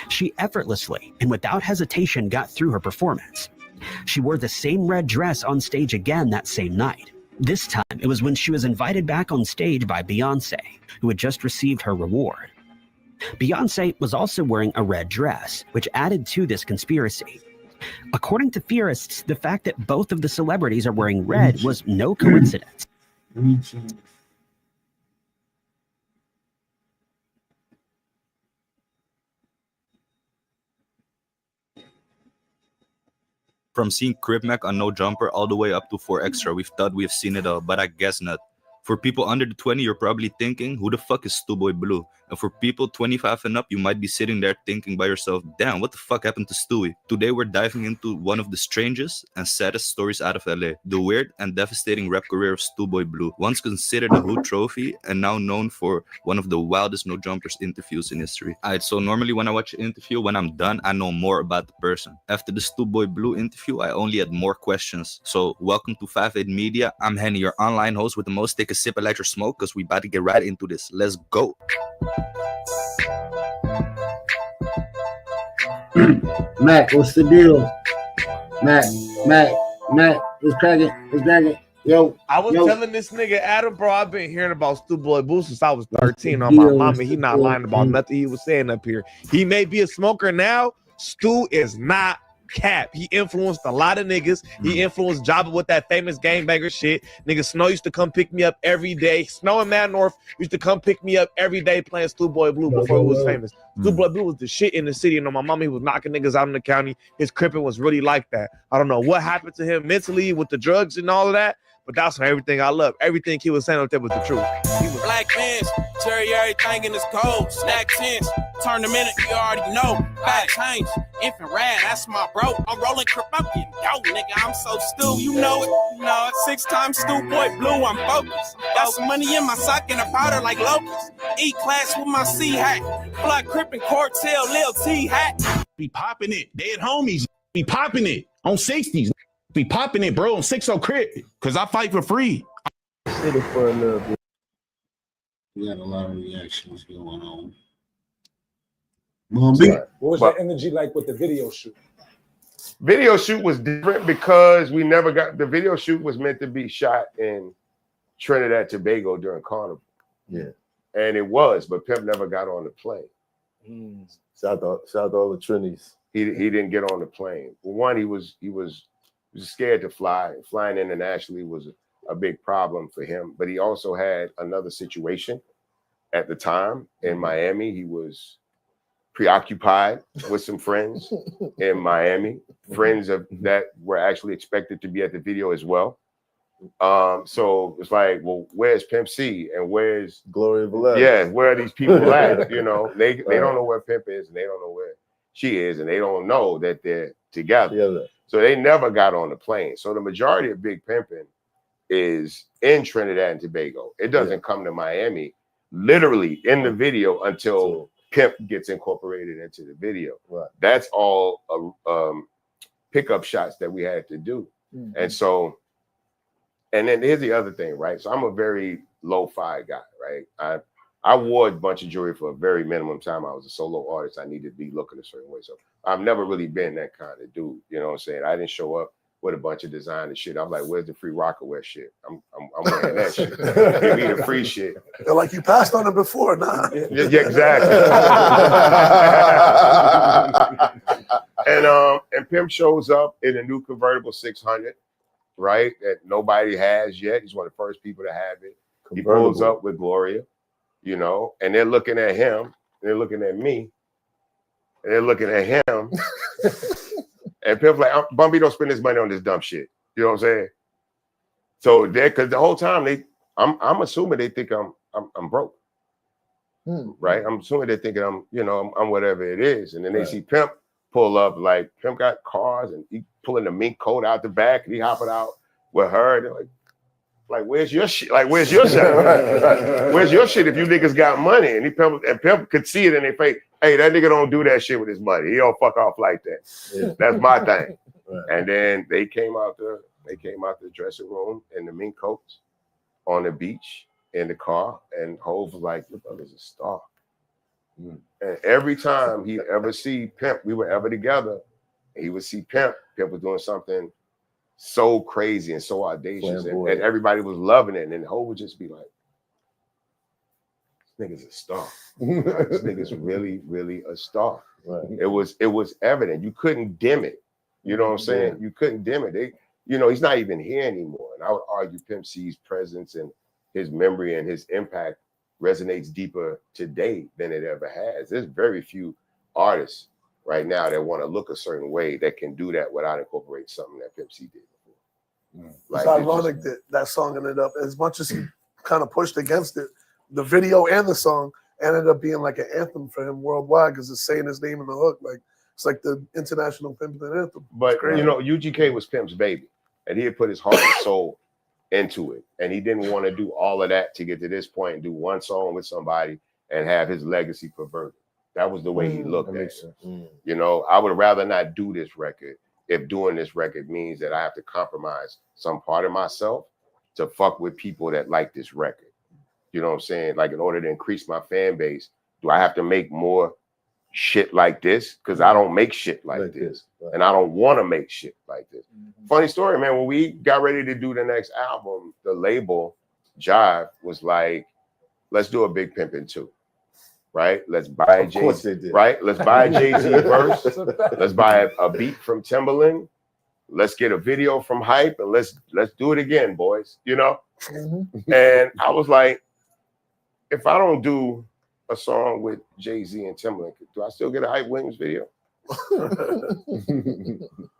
She effortlessly and without hesitation got through her performance. She wore the same red dress on stage again that same night. This time, it was when she was invited back on stage by Beyonce, who had just received her reward. Beyonce was also wearing a red dress, which added to this conspiracy. According to theorists, the fact that both of the celebrities are wearing red was no coincidence. From seeing Crip Mac on No Jumper all the way up to 4 Extra, we've thought we've seen it all, but I guess not. For people under the 20, you're probably thinking, who the fuck is Stu-Boy Blue? And for people 25 and up, you might be sitting there thinking by yourself, damn, what the fuck happened to Stewie? Today, we're diving into one of the strangest and saddest stories out of LA, the weird and devastating rap career of Stu-Boy Blue, once considered a Hood trophy and now known for one of the wildest No Jumpers interviews in history. Alright, so normally when I watch an interview, when I'm done, I know more about the person. After the Stu-Boy Blue interview, I only had more questions. So welcome to 5-8 Media. I'm Henny, your online host with the most. Take a sip and light your smoke, because we about to get right into this. Let's go. Mac, what's the deal? Mac, it's cracking. Yo, I was telling this nigga Adam, bro, I've been hearing about Stu-Boy Blue since I was 13 on my mama. He not lying about nothing he was saying up here. He may be a smoker now. Stu is not cap. He influenced a lot of niggas. He influenced Jabba with that famous gangbanger shit. Nigga Snow used to come pick me up every day. Snow and Mad North used to come pick me up every day playing Stu-Boy Blue before he was famous. Stu-Boy Blue was the shit in the city. And on my mama, he was knocking niggas out in the county. His cripping was really like that. I don't know what happened to him mentally with the drugs and all of that, but that's everything I love. Everything he was saying up there was the truth. Black pants, cherry everything in his cold. Snack tents, turn the minute, you already know. Fat change, infant rad, that's my bro. I'm rolling crip, I'm getting dope, nigga. I'm so Stu, you know it. You know it. 6 times Stu-Boy Blue, I'm focused. Got some money in my sock and a powder like locusts. E-class with my C hat. Black crip and Cortell, Lil T hat. Be popping it, dead homies. Be popping it on 60s. Be popping it, bro, on 60 crip. Cause I fight for free. sit it for a little bit. We got a lot of reactions going on. What was But- the energy like with the video shoot? Video shoot was different because we never got the video shoot was meant to be shot in Trinidad Tobago during Carnival. Yeah. And it was, but Pimp never got on the plane. Shout out to all the Trinis. He didn't get on the plane. For one, he was scared to fly. Flying internationally was a big problem for him. But he also had another situation at the time in Miami. He was preoccupied with some friends in Miami, friends that were actually expected to be at the video as well. So it's like, well, where's Pimp C and where's Gloria Velez? Yeah, where are these people at? You know, they don't know where Pimp is and they don't know where she is, and they don't know that they're together. So they never got on the plane. So the majority of Big Pimpin' is in Trinidad and Tobago. It doesn't come to Miami literally in the video until Pimp gets incorporated into the video. That's all pickup shots that we had to do. And so, and then here's the other thing, right? So I'm a very lo-fi guy, right? I wore a bunch of jewelry for a very minimum time. I was a solo artist. I needed to be looking a certain way. So I've never really been that kind of dude. You know what I'm saying? I didn't show up with a bunch of designer shit. I'm like, where's the free Rockaware shit? I'm wearing that shit. Give me the free shit. They're like, you passed on it before, nah. Yeah, exactly. And Pimp shows up in a new convertible 600, right? That nobody has yet. He's one of the first people to have it. He pulls up with Gloria, you know, and they're looking at him, and they're looking at me, and they're looking at him. And Pimp's like, Bumpy, don't spend this money on this dumb shit. You know what I'm saying? So because the whole time I'm assuming they think I'm broke. Right? I'm assuming they're thinking I'm whatever it is. And then they see Pimp pull up, like Pimp got cars and he pulling the mink coat out the back and he hopping out with her. They're like, where's your shit? Like, where's your shit? Where's your shit if you niggas got money? And Pimp could see it in their face. Hey, that nigga don't do that shit with his money. He don't fuck off like that. Yeah. That's my thing. And then they came out the dressing room in the mink coats on the beach in the car, and Hov was like, your brother's a star. And every time he ever see Pimp, we were ever together, he would see Pimp was doing something so crazy and so audacious, and everybody was loving it. And then Hov would just be like, this nigga's a star. This nigga's really, really a star. It was evident. You couldn't dim it. You know what I'm saying? You couldn't dim it. He's not even here anymore. And I would argue Pimp C's presence and his memory and his impact resonates deeper today than it ever has. There's very few artists right now that want to look a certain way that can do that without incorporating something that Pimp C did before. It's ironic that that song ended up, as much as he kind of pushed against it, the video and the song ended up being like an anthem for him worldwide because it's saying his name in the hook. Like it's like the international pimpin' anthem. But UGK was Pimp's baby, and he had put his heart and soul into it, and he didn't want to do all of that to get to this point and do one song with somebody and have his legacy perverted. That was the way he looked at it. I would rather not do this record if doing this record means that I have to compromise some part of myself to fuck with people that like this record. You know what I'm saying? Like, in order to increase my fan base, do I have to make more shit like this? Because I don't make shit like this. And I don't want to make shit like this. Funny story, man. When we got ready to do the next album, the label, Jive, was like, let's do a Big Pimpin' 2. Right? Let's buy Jay-Z. Right? Let's buy Jay-Z verse. Let's buy a beat from Timbaland. Let's get a video from Hype, and let's do it again, boys. And I was like, if I don't do a song with Jay-Z and Timbaland, do I still get a Hype Williams video?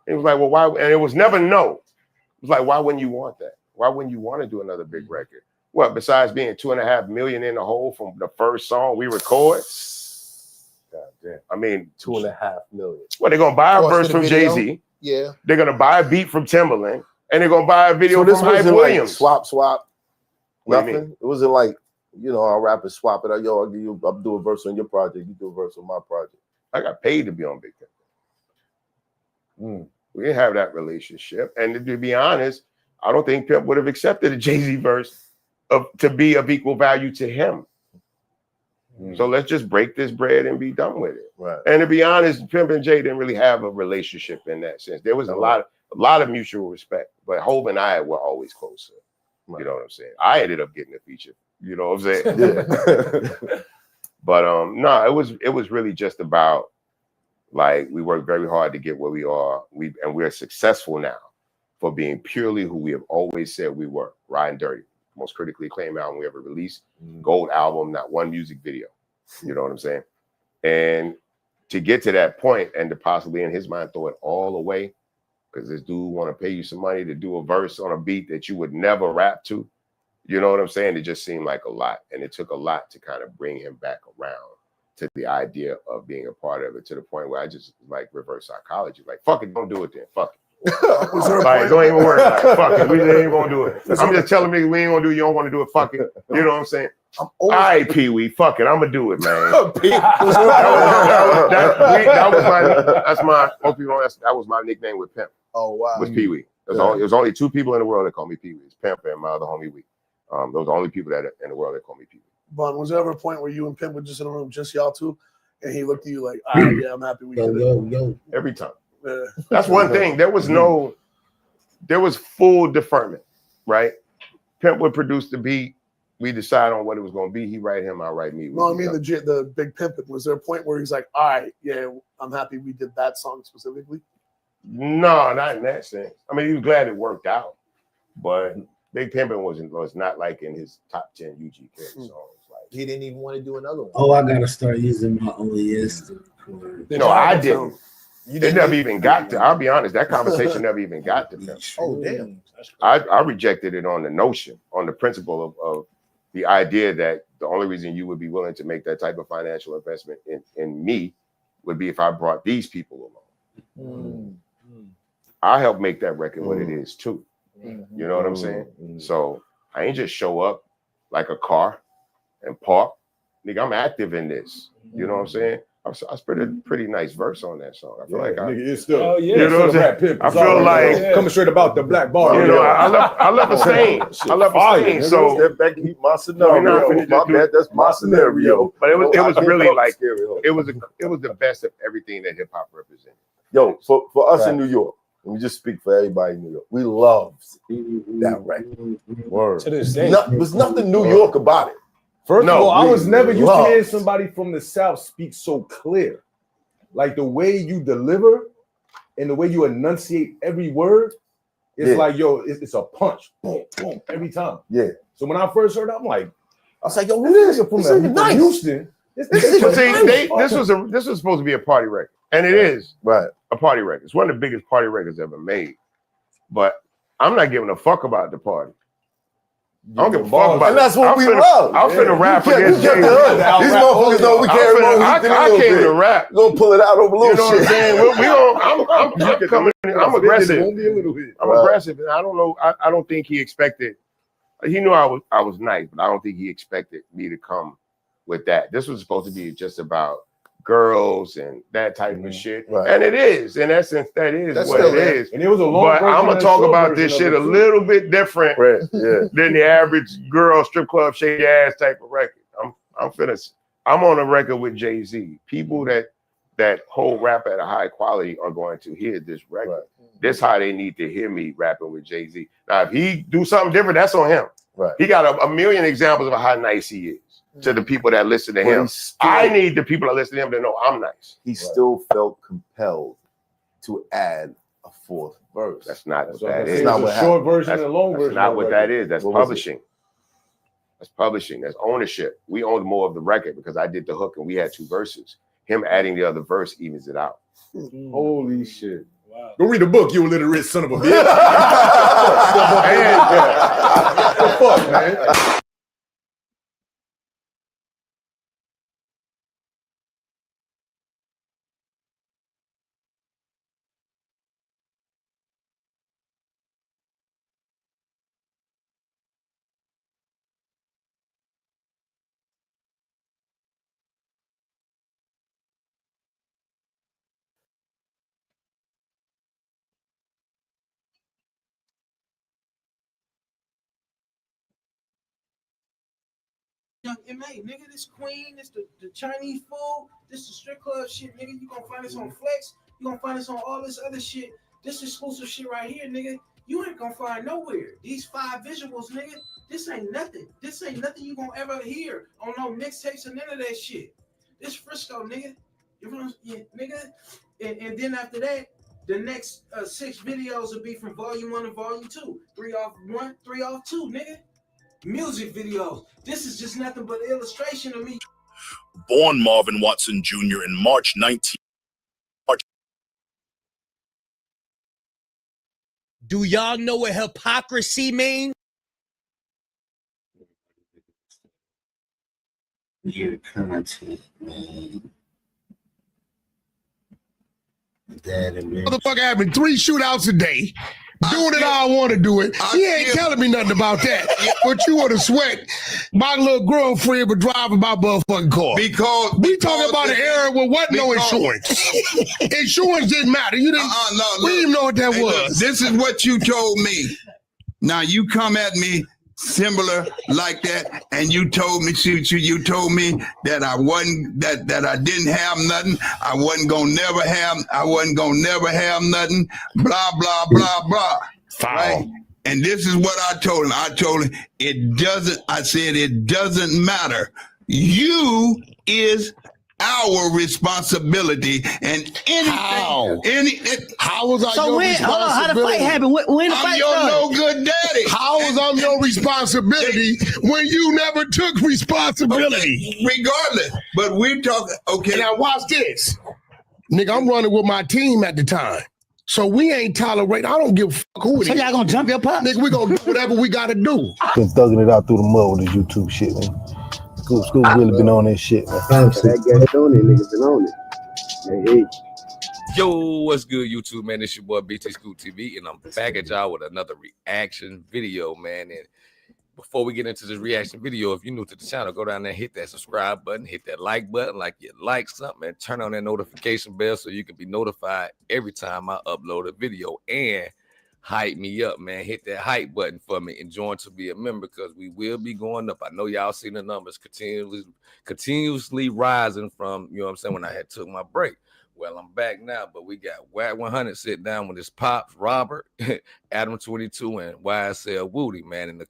It was like, well, why? And it was never no. It was like, why wouldn't you want that? Why wouldn't you want to do another big record? What, besides being 2.5 million in the hole from the first song we record? God damn. I mean, 2.5 million. Well, they're gonna buy a verse from Jay-Z. Yeah. They're gonna buy a beat from Timbaland, and they're gonna buy a video from Hype Williams. Like swap. What do you Nothing. mean? It wasn't like, our rappers swap it out. Yo, I'll do a verse on your project. You do a verse on my project. I got paid to be on Big Pimp. We didn't have that relationship. And to be honest, I don't think Pimp would have accepted a Jay-Z verse to be of equal value to him. So let's just break this bread and be done with it. Right. And to be honest, Pimp and Jay didn't really have a relationship in that sense. There was a lot of mutual respect, but Hov and I were always closer. You know what I'm saying? I ended up getting a feature. You know what I'm saying? Yeah. But no, it was really just about, like, we worked very hard to get where we are. We're successful now for being purely who we have always said we were. Riding Dirty, most critically acclaimed album we ever released, gold album, not one music video. You know what I'm saying? And to get to that point and to possibly in his mind throw it all away, because this dude want to pay you some money to do a verse on a beat that you would never rap to. You know what I'm saying? It just seemed like a lot. And it took a lot to kind of bring him back around to the idea of being a part of it, to the point where I just like reverse psychology. Like, fuck it, don't do it then. Fuck it. Like, don't even worry about it. Fuck it. We ain't gonna do it. I'm just telling me we ain't gonna do it. You don't want to do it. Fuck it. You know what I'm saying? All right, Pee Wee. Fuck it. I'm gonna do it, man. That was my nickname with Pimp. Oh wow. Was Pee Wee. It was only two people in the world that called me Pee Wee. It's Pimp and my other homie Wee. Those are the only people that in the world that call me Pee Wee. Vaughn, was there ever a point where you and Pimp were just in a room, just y'all two, and he looked at you like, "Ah, yeah, I'm happy we did it." Every time. Yeah. That's one thing. There was full deferment, right? Pimp would produce the beat. We decide on what it was going to be. He write him, I write me. No, I mean the big pimpin'. Was there a point where he's like, "All right, yeah, I'm happy we did that song specifically"? No, not in that sense. I mean, he was glad it worked out, but Big Pimpin' was not like in his top 10 UGK songs. Like, he didn't even want to do another one. Oh, I gotta start using my OES. No, I didn't. It never even got to. I'll be honest. That conversation never even got to Pimp. Oh damn! I rejected it on the notion, on the principle of the idea that the only reason you would be willing to make that type of financial investment in me would be if I brought these people along. I helped make that record what it is too. You know what I'm saying? So I ain't just show up like a car and park. Nigga, I'm active in this. You know what I'm saying? I spit a pretty nice verse on that song. I feel like it's still, oh, yeah, you know what I'm saying? I feel like coming straight about the black bar. You know, I love a stain. I love a stain. So step back and keep my scenario. My bad, that's my scenario. But it was really like it was the best of everything that hip hop represented. Yo, for us in New York, let me just speak for everybody in New York. We loved that record. Word. To this day, there's nothing New York about it. First of all, I was never used to hear somebody from the South speak so clear. Like the way you deliver and the way you enunciate every word, it's like, yo, it's a punch. Boom, boom, every time. Yeah. So when I first heard it, I'm like, I was like, yo, who is it from Houston? This was supposed to be a party record. And it is a party record. It's one of the biggest party records ever made. But I'm not giving a fuck about the party. I don't give a fuck about it. And that's what we love. I'm finna rap against Jay-Z. These motherfuckers know we carry more heat than I came to rap. We're gonna pull it out over a little shit. You know what I'm saying? I'm coming. I'm aggressive. I'm aggressive, and I don't know. I don't think he expected. He knew I was nice, but I don't think he expected me to come with that. This was supposed to be just about girls and that type of shit, and it is. In essence, that's what it is. And it was a long. But I'm gonna talk about this shit a little bit different than the average girl strip club shake your ass type of record. I'm on a record with Jay-Z. People that hold rap at a high quality are going to hear this record. This how they need to hear me rapping with Jay-Z. Now, if he do something different, that's on him. He got a million examples of how nice he is to the people that listen to him. I need the people that listen to him to know I'm nice. He still felt compelled to add a fourth verse. That's not what that is. It's not a short version and a long version. That's not what that is. That's publishing. That's publishing. That's ownership. We owned more of the record because I did the hook and we had two verses. Him adding the other verse evens it out. Holy shit. Wow. Go read the book, you illiterate son of a bitch. What the fuck, man? Young MA, nigga, this Queen, this the Chinese food, this the strip club shit, nigga. You gonna find this on Flex, you gonna find this on all this other shit. This exclusive shit right here, nigga. You ain't gonna find nowhere. These 5 visuals, nigga. This ain't nothing. This ain't nothing you gonna ever hear on no mixtapes or none of that shit. This Frisco, nigga. You know, yeah, nigga. And then after that, the next 6 videos will be from volume 1 to volume 2. 3 off 1, 3 off 2, nigga. Music videos. This is just nothing but illustration of me. Born Marvin Watson Jr. in March 19. Do y'all know what hypocrisy means? Your content, man. Motherfucker having 3 shootouts a day, doing it how I want to do it. He ain't telling me nothing about that. But you want to sweat my little girlfriend for driving my motherfucking car. Because we talking about an era where wasn't no insurance. Insurance didn't matter. You didn't. We didn't even know what that was. Look, this is what you told me. Now you come at me similar like that, and you told me, you told me that I wasn't, that I didn't have nothing. I wasn't gonna never have nothing. Blah blah blah blah. Right? And this is what I told him. I told him it doesn't. I said it doesn't matter. You is our responsibility, and anything. How was I your responsibility? Hold on, how the fight happened? When the I'm fight your started? no good daddy. How was I your responsibility when you never took responsibility? Okay, regardless, but we're talking. Okay, now watch this, nigga. I'm running with my team at the time, so we ain't tolerate. I don't give a fuck who it is. So y'all gonna jump your pop? Nigga, we gonna do whatever we gotta do. Been thugging it out through the mud with this YouTube shit, man. School really been on this shit, man. That guy on it, niggas been on it. Hey. Yo, what's good, YouTube, man? It's your boy BT School TV, and I'm back at y'all with another reaction video, man. And before we get into this reaction video, if you're new to the channel, go down there, hit that subscribe button, hit that like button, like you like something, and turn on that notification bell so you can be notified every time I upload a video. And hype me up, man. Hit that hype button for me and join to be a member, because we will be going up. I know y'all seen the numbers continuously rising from, you know what I'm saying, when I had took my break. Well, I'm back now, but we got WAC 100 sit down with his pops, Robert, Adam 22, and YSL Woody, man. And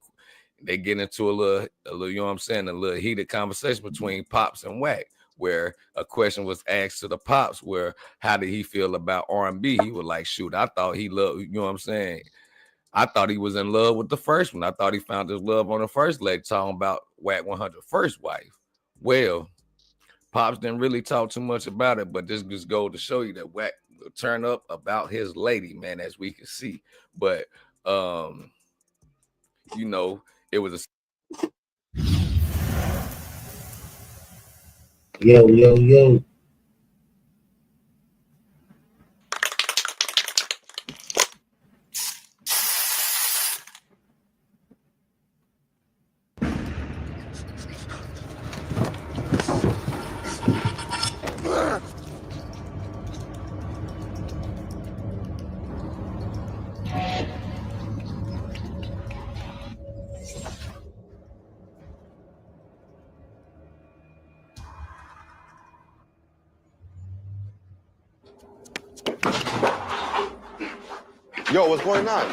they get into a little, you know what I'm saying, a little heated conversation between Pops and WAC, where a question was asked to the Pops, where how did he feel about R&B? He was like, shoot, I thought he loved, you know what I'm saying? I thought he was in love with the first one. I thought he found his love on the first leg, talking about WAC 100 first wife. Well, Pops didn't really talk too much about it, but this just goes to show you that WAC will turn up about his lady, man, as we can see. But you know, it was a Yo. Yo, what's going on?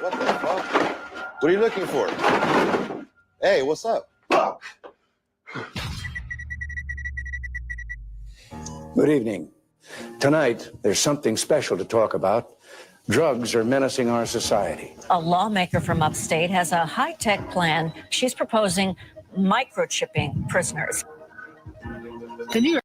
What the fuck? What are you looking for? Hey, what's up? Good evening. Tonight, there's something special to talk about. Drugs are menacing our society. A lawmaker from upstate has a high-tech plan. She's proposing microchipping prisoners. Can you?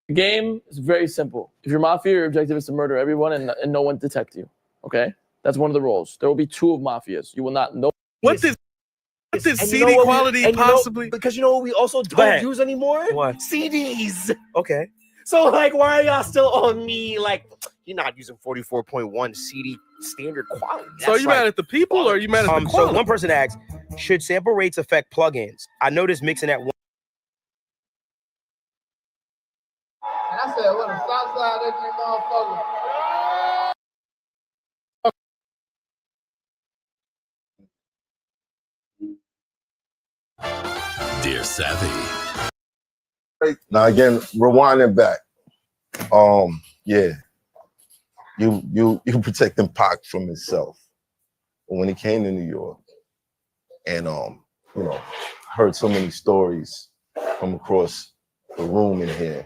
The game is very simple. If you're mafia, your objective is to murder everyone and no one detect you. Okay? That's one of the roles. There will be 2 of mafias. You will not know. What did CD quality possibly? Because you know what we also don't use anymore? What? CDs. Okay. So like, why are y'all still on me? Like, you're not using 44.1 CD standard quality. So are you mad at the people or are you mad at the quality? So one person asked, should sample rates affect plugins? I noticed mixing at one. And I said, what a south side that motherfucker. Dear Savvy. Now again, rewinding back. Yeah, you protecting Pac from himself. But when he came to New York, and you know, heard so many stories from across the room in here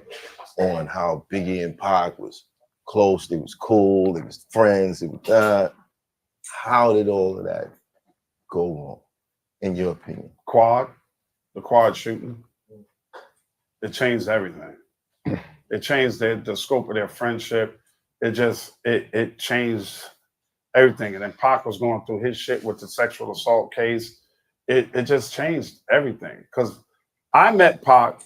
on how Biggie and Pac was close, they was cool, they was friends, they was that. How did all of that go wrong, in your opinion? The quad shooting, it changed everything. It changed the scope of their friendship. It changed everything. And then Pac was going through his shit with the sexual assault case. It just changed everything. Because I met Pac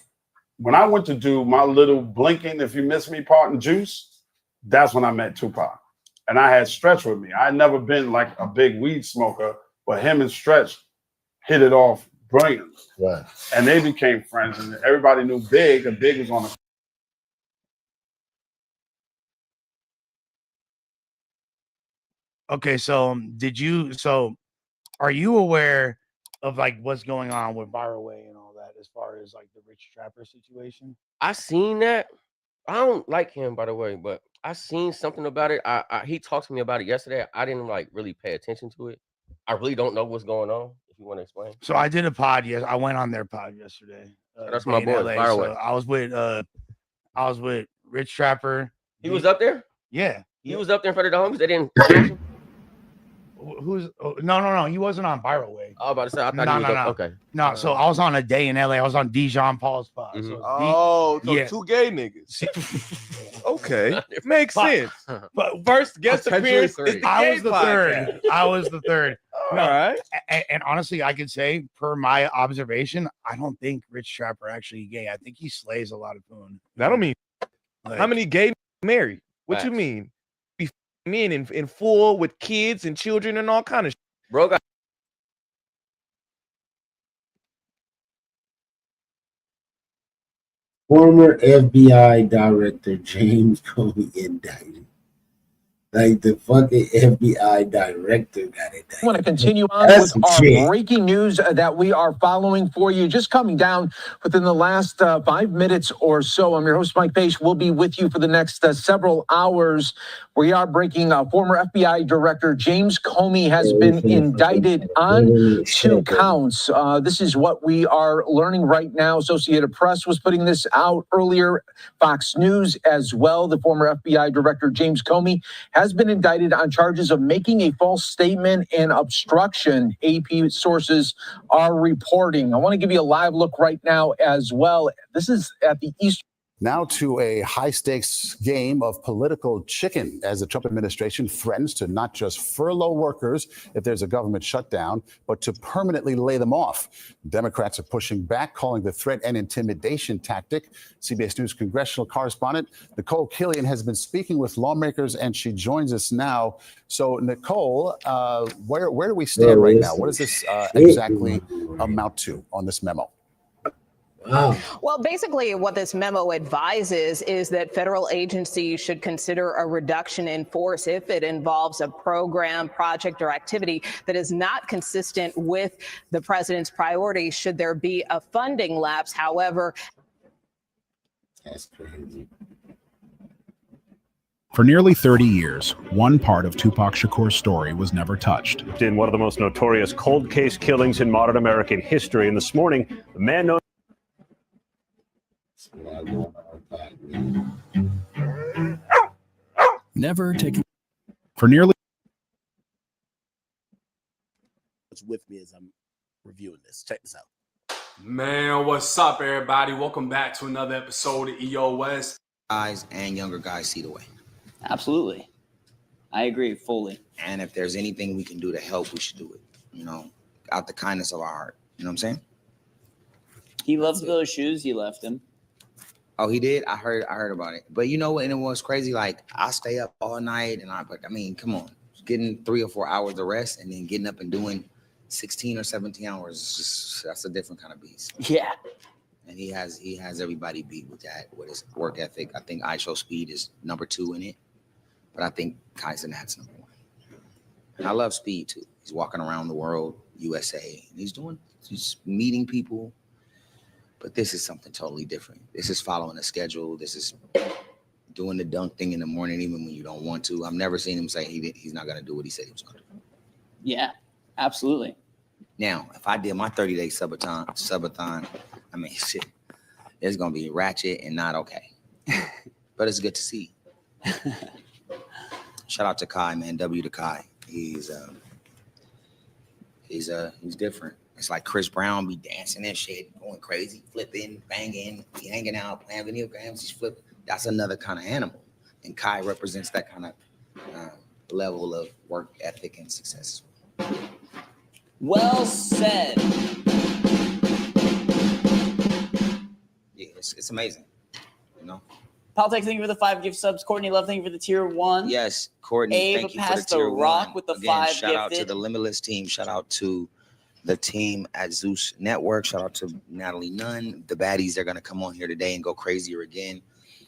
when I went to do my little blinking, if you miss me part in Juice, that's when I met Tupac. And I had Stretch with me. I had never been like a big weed smoker, but him and Stretch hit it off brilliantly. Right. And they became friends, and everybody knew Big, and Big was on the. Okay, so are you aware of like what's going on with Barroway and all that as far as like the Rich Trapper situation? I seen that. I don't like him, by the way, but I seen something about it. He talked to me about it yesterday. I didn't like really pay attention to it. I really don't know what's going on. If you want to explain. So I did a pod. Yes, I went on their pod yesterday. That's my boy. LA. Barroway. So I was with Rich Trapper. He was up there. Yeah, he was up there in front of the homies. They didn't. No, he wasn't on Viral Way. I was about to say, I thought he was up. Okay. No, so I was on a day in LA. I was on Dijon Paul's pod. So two gay niggas. Okay, makes sense. But first guest appearance is the I gay was the podcast. third. I was the third. All right. And honestly, I could say, per my observation, I don't think Rich Trapper actually gay. I think he slays a lot of poon. That don't mean how many gay married? What you Facts. mean? Be men in full with kids and children and all kind of shit. Bro got Former FBI Director James Comey indicted. Like the fucking FBI director got it. I want to continue on That's with our shit. breaking news that we are following for you. Just coming down within the last 5 minutes or so. I'm your host, Mike Page. We'll be with you for the next several hours. We are breaking former FBI Director James Comey has been indicted on 2 counts. This is what we are learning right now. Associated Press was putting this out earlier. Fox News as well. The former FBI Director James Comey has been indicted on charges of making a false statement and obstruction, AP sources are reporting. I want to give you a live look right now as well. This is at the Eastern. Now to a high-stakes game of political chicken as the Trump administration threatens to not just furlough workers if there's a government shutdown, but to permanently lay them off. Democrats are pushing back, calling the threat an intimidation tactic. CBS News congressional correspondent Nicole Killian has been speaking with lawmakers, and she joins us now. So, Nicole, where do we stand right now? What does this exactly amount to on this memo? Well, basically, what this memo advises is that federal agencies should consider a reduction in force if it involves a program, project, or activity that is not consistent with the president's priorities should there be a funding lapse. However, that's crazy. For nearly 30 years, one part of Tupac Shakur's story was never touched. In one of the most notorious cold case killings in modern American history, and this morning, the man known Never taken for nearly. What's with me as I'm reviewing this? Check this out. Man, what's up, everybody? Welcome back to another episode of EO West. Guys and younger guys see the way. Absolutely. I agree fully. And if there's anything we can do to help, we should do it. You know, out the kindness of our heart. You know what I'm saying? He loves those shoes. You left him. Oh, he did. I heard about it. But you know what? And it was crazy. Like I stay up all night, and I mean, come on, getting 3 or 4 hours of rest, and then getting up and doing 16 or 17 hours. Is just, that's a different kind of beast. Yeah. And he has everybody beat with that, with his work ethic. I think I Show Speed is number 2 in it, but I think Kaizen that's number 1. And I love Speed too. He's walking around the world, USA, and he's meeting people. But this is something totally different. This is following a schedule. This is doing the dunk thing in the morning, even when you don't want to. I've never seen him say he's not going to do what he said he was going to do. Yeah, absolutely. Now, if I did my 30-day subathon, I mean, shit, it's going to be ratchet and not okay. But it's good to see. Shout out to Kai, man. W to Kai. He's different. It's like Chris Brown be dancing and shit, going crazy, flipping, banging, be hanging out, playing video games. He's flipping. That's another kind of animal. And Kai represents that kind of level of work ethic and success. Well said. Yeah, it's amazing. You know? Paltex, thank you for the 5 gift subs. Courtney Love, thank you for the tier 1. Yes, Courtney, Ava thank you for the passed the tier rock 1. with the Again, 5 shout out to gifted. the Limitless team. Shout out to the team at Zeus Network. Shout out to Natalie Nunn. The baddies, they're going to come on here today and go crazier again.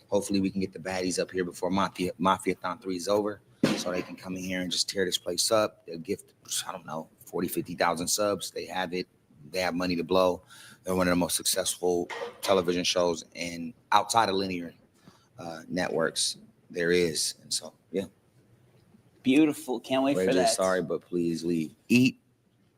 Hopefully we can get the baddies up here before Mafiathon 3 is over, so they can come in here and just tear this place up. They'll gift, I don't know, 40, 50,000 subs. They have it. They have money to blow. They're one of the most successful television shows and outside of linear networks there is. And so, yeah. Beautiful. Can't wait for that. Sorry, but please leave. Eat.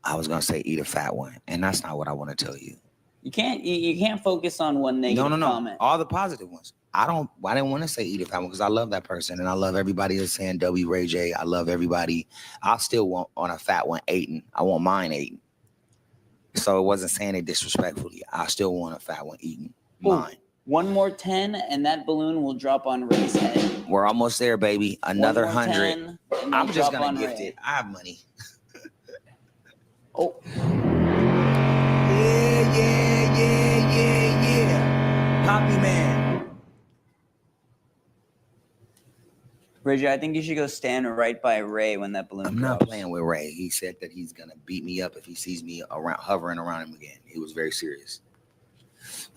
I was gonna say eat a fat one, and that's not what I want to tell you. You can't focus on one negative comment. All the positive ones. I didn't want to say eat a fat one because I love that person, and I love everybody that's saying W Ray J. I love everybody. I still want on a fat one eating. I want mine eating. So it wasn't saying it disrespectfully. I still want a fat one eating mine. One more 10, and that balloon will drop on Ray's head. We're almost there, baby. Another 100. I'm just gonna gift Ray. it. I have money. Oh. Yeah. Poppy man. Bridget, I think you should go stand right by Ray when that balloon I'm drops. not playing with Ray. He said that he's gonna beat me up if he sees me hovering around him again. He was very serious.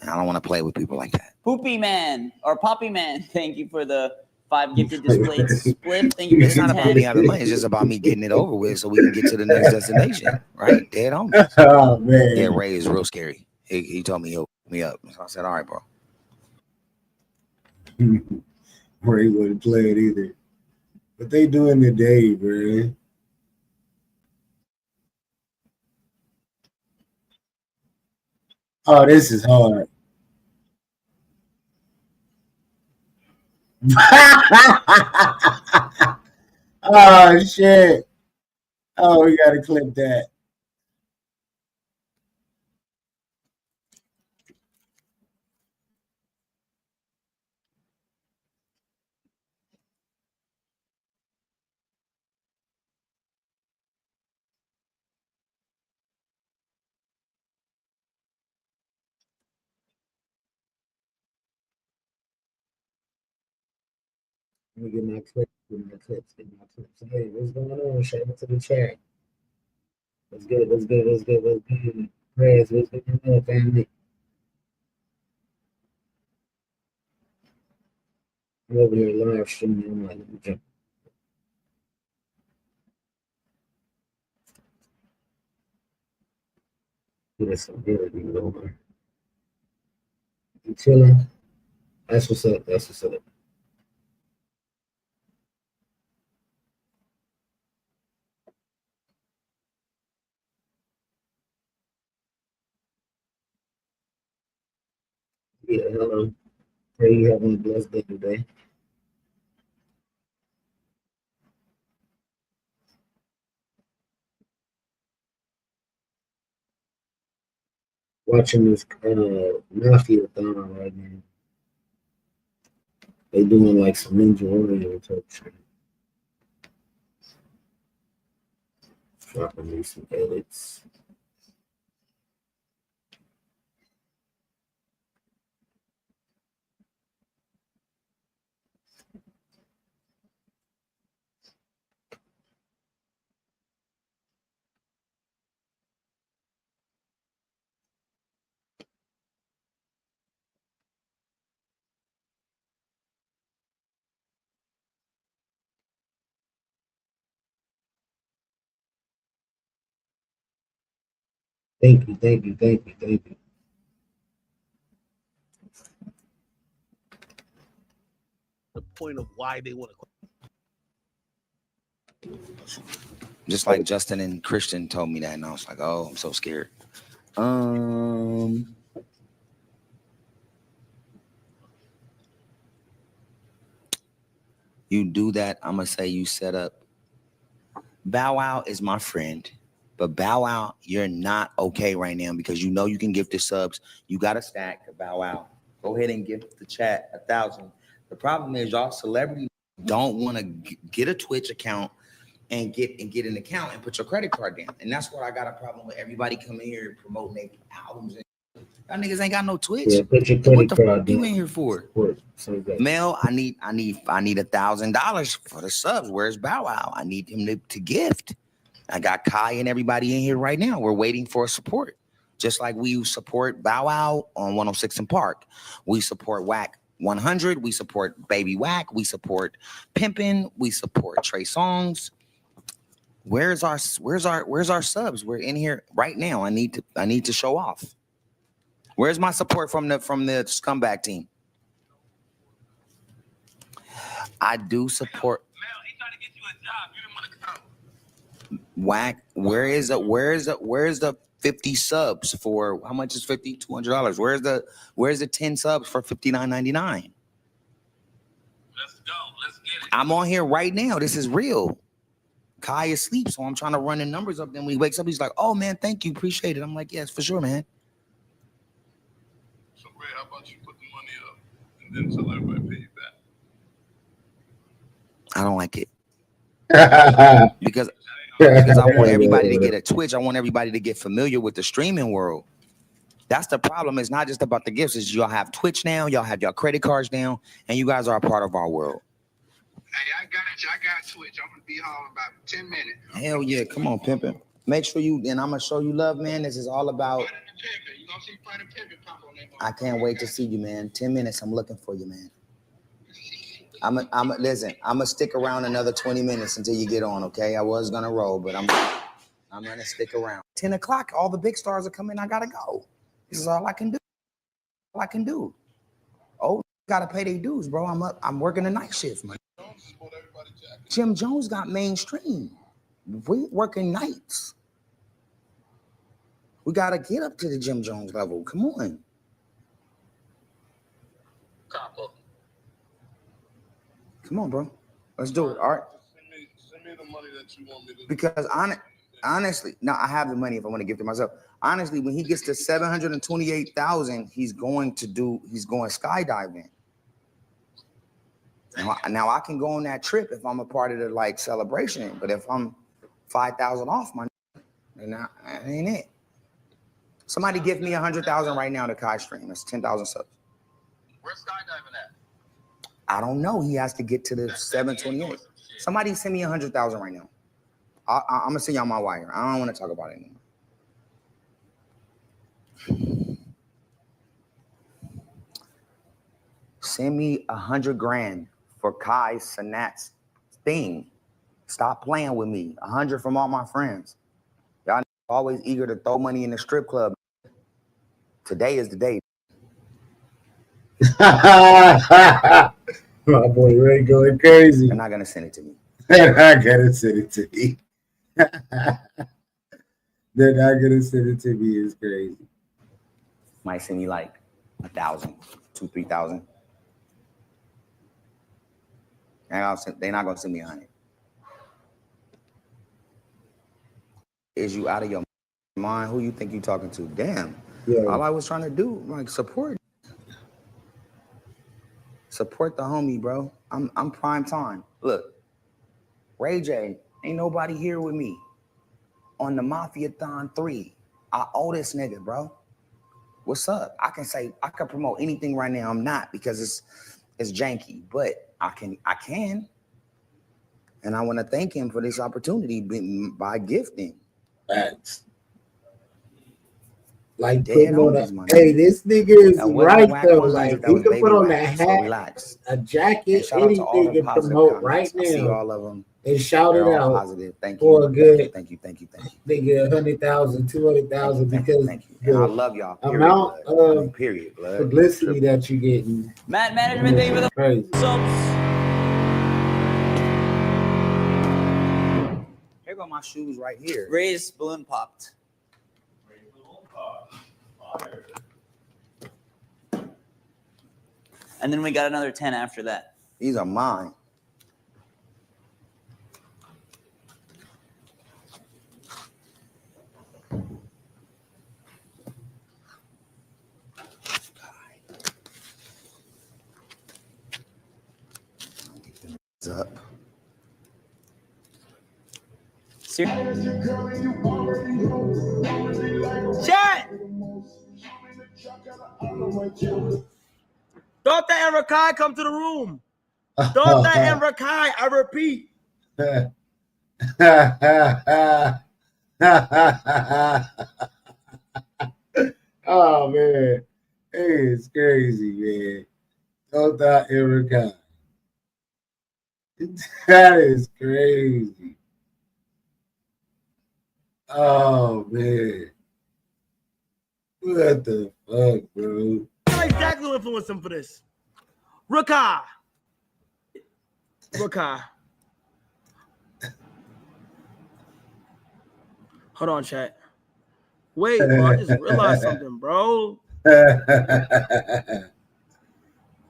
And I don't want to play with people like that. Poopy Man or Poppy Man, thank you for the 5 gifted displayed split. Thank you for It's the not 10. about me having money. It's just about me getting it over with so we can get to the next destination. Right? Dead on. Oh, man. Yeah, Ray is real scary. He told me he'll pick me up. So I said, all right, bro. Ray wouldn't play it either. What they doing today, bro? Oh, this is hard. Oh, shit. Oh, we got to clip that. Let me get my clips. Get my clips. Hey, what's going on? Shout out to the chat. What's good? Prayers, what's going on, family? I'm over here live streaming. I'm like, let me jump. Get some good, you know. You chilling? That's what's up. Yeah, hello. Pray you having a blessed day today. Watching this Mafiathon right now. They doing like some Ninja Warrior type shit. Dropping me some edits. Thank you, thank you, thank you, thank you. The point of why they want to. Just like Justin and Christian told me that, and I was like, oh, I'm so scared. You do that, I'm gonna say you set up. Bow Wow is my friend, but Bow Wow, you're not okay right now because you know you can gift the subs. You got a stack of Bow Wow. Go ahead and gift the chat 1,000. The problem is y'all celebrities don't want to get a Twitch account and get an account and put your credit card down. And that's what I got a problem with. Everybody coming here promoting their albums. Y'all niggas ain't got no Twitch. Yeah, put your What the credit fuck you in here for? Mel, I need $1,000 for the subs. Where's Bow Wow? I need him to gift. I got Kai and everybody in here right now. We're waiting for support. Just like we support Bow Wow on 106 and Park. We support Whack 100. We support Baby Whack. We support Pimpin'. We support Trey Songz. Where's our subs? We're in here right now. I need to show off. Where's my support from the scumbag team? I do support. Whack. Where is the 50 subs for how much is 50? $200. Where's the 10 subs for $59.99? Let's go. Let's get it. I'm on here right now. This is real. Kai is asleep, so I'm trying to run the numbers up. Then when he wakes up, he's like, "Oh man, thank you, appreciate it." I'm like, "Yes, for sure, man." So Ray, how about you put the money up and then tell everybody to pay you back? I don't like it because I want everybody to get a Twitch. I want everybody to get familiar with the streaming world. That's the problem. It's not just about the gifts. It's y'all have Twitch now. Y'all have your credit cards now, and you guys are a part of our world. Hey, I got you. I got Twitch. I'm gonna be home in about 10 minutes. Hell yeah, come on, pimpin'. Make sure you, and I'm gonna show you love, man. This is all about. I can't wait to see you, man. 10 minutes. I'm looking for you, man. Listen. I'm gonna stick around another 20 minutes until you get on. Okay, I was gonna roll, but I'm gonna stick around. 10 o'clock. All the big stars are coming. I gotta go. This is all I can do. Oh, gotta pay their dues, bro. I'm working a night shift, man. Jim Jones got mainstream. We working nights. We gotta get up to the Jim Jones level. Come on. Come on, bro. Let's do it. All right. Send me the money that you want me to. Because honestly, no, I have the money if I want to give to myself. Honestly, when he gets to 728,000, he's going skydiving. Now I can go on that trip if I'm a part of the celebration, but if I'm 5,000 off my, then that ain't it. Somebody give me 100,000 right now to Kai stream. That's 10,000 subs. Where's skydiving at? I don't know. He has to get to the 728. Somebody send me 100,000 right now. I'm gonna send y'all my wire. I don't want to talk about it anymore. Send me 100 grand for Kai Sanat's thing. Stop playing with me. 100 from all my friends. Y'all always eager to throw money in the strip club. Today is the day. My boy Ray going crazy. They're not gonna send it to me. They're not gonna send it to me. They're not gonna send it to me. It's crazy. Might send me like 1,000, 2,000, 3,000. They're not gonna send me 100. Is you out of your mind? Who you think you talking to? Damn. Yeah. All I was trying to do, support. Support the homie, bro. I'm prime time. Look, Ray J, ain't nobody here with me on the Mafia-thon 3. I owe this nigga, bro. What's up? I can promote anything right now. I'm not because it's janky, but I can. And I want to thank him for this opportunity by gifting. Facts. Like putting on hey, this nigga is right though. Like he can put on a hat, a jacket, anything to promote right now. I see all of them. and shout They're it all out positive. Thank for you. a good Thank you. Thank you. nigga, 100,000, 200,000 because Thank you. And I the love y'all. Period, amount blood. I mean, of period, blood. publicity that you getting. Matt Management, thank you for the crazy. Here go my shoes right here. Ray's balloon popped. And then we got another 10 after that. These are mine. Up. Chat! Daughter and Rakai, come to the room. Daughter and Rakai, I repeat. Oh man, it's crazy, man. Don't thought ever come. That is crazy. Oh man, what the fuck, bro? I exactly influenced him for this. Rakai. Hold on, chat. Wait, bro, I just realized something, bro.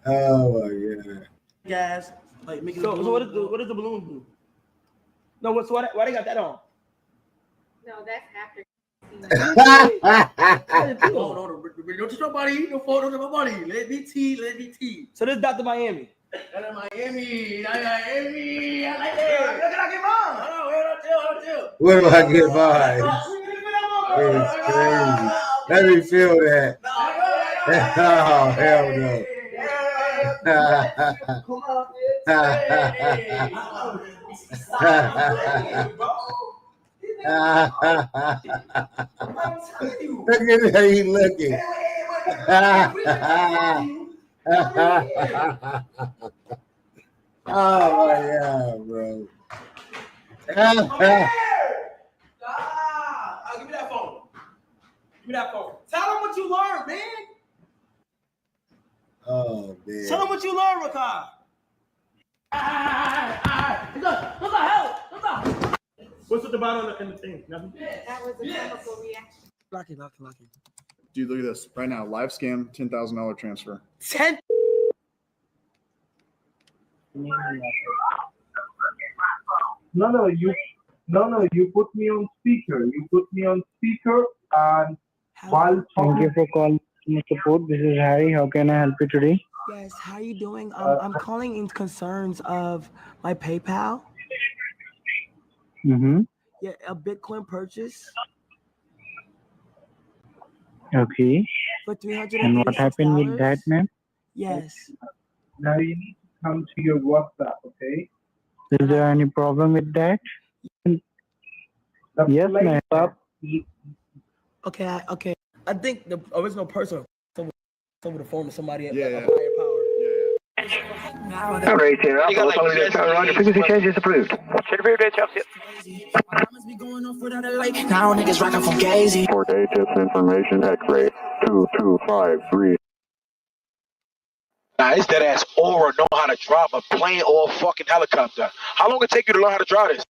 Oh my god. Guys, like make it so what does the balloon do? No, why they got that on? No, that's after. Don't touch nobody. Don't fall under my body. Let me tea. So this is Dr. Miami. Miami. I like that. Look at I get mine. Hold on. Where do I get mine? It's crazy. Let me feel that. Oh, hell no. Look at how he looking. Oh my god, bro. Give me that phone. Tell them what you learned, man. Oh man. Tell them what you learned, Rakai. What the hell? What's at the bottom in the thing? Nothing? That was a chemical reaction. Lock it. Dude, look at this. Right now, live scam, $10,000 transfer. 10? No, you put me on speaker. And while thank you for calling support. This is Harry. How can I help you today? Yes, how are you doing? I'm calling in concerns of my PayPal. Mm-hmm. Yeah, a Bitcoin purchase. Okay. For $386. And what happened with that, ma'am? Yes. now you need to come to your WhatsApp, okay? Is there any problem with that? Yes, ma'am. Okay. I think the original person over the phone to somebody at higher power. Right here. Frequency change is approved. Now niggas rockin' from Gazy. For tips information at grade 2253. Nah, it's that ass aura know how to drop a plane or a fucking helicopter. How long it take you to learn how to drive this?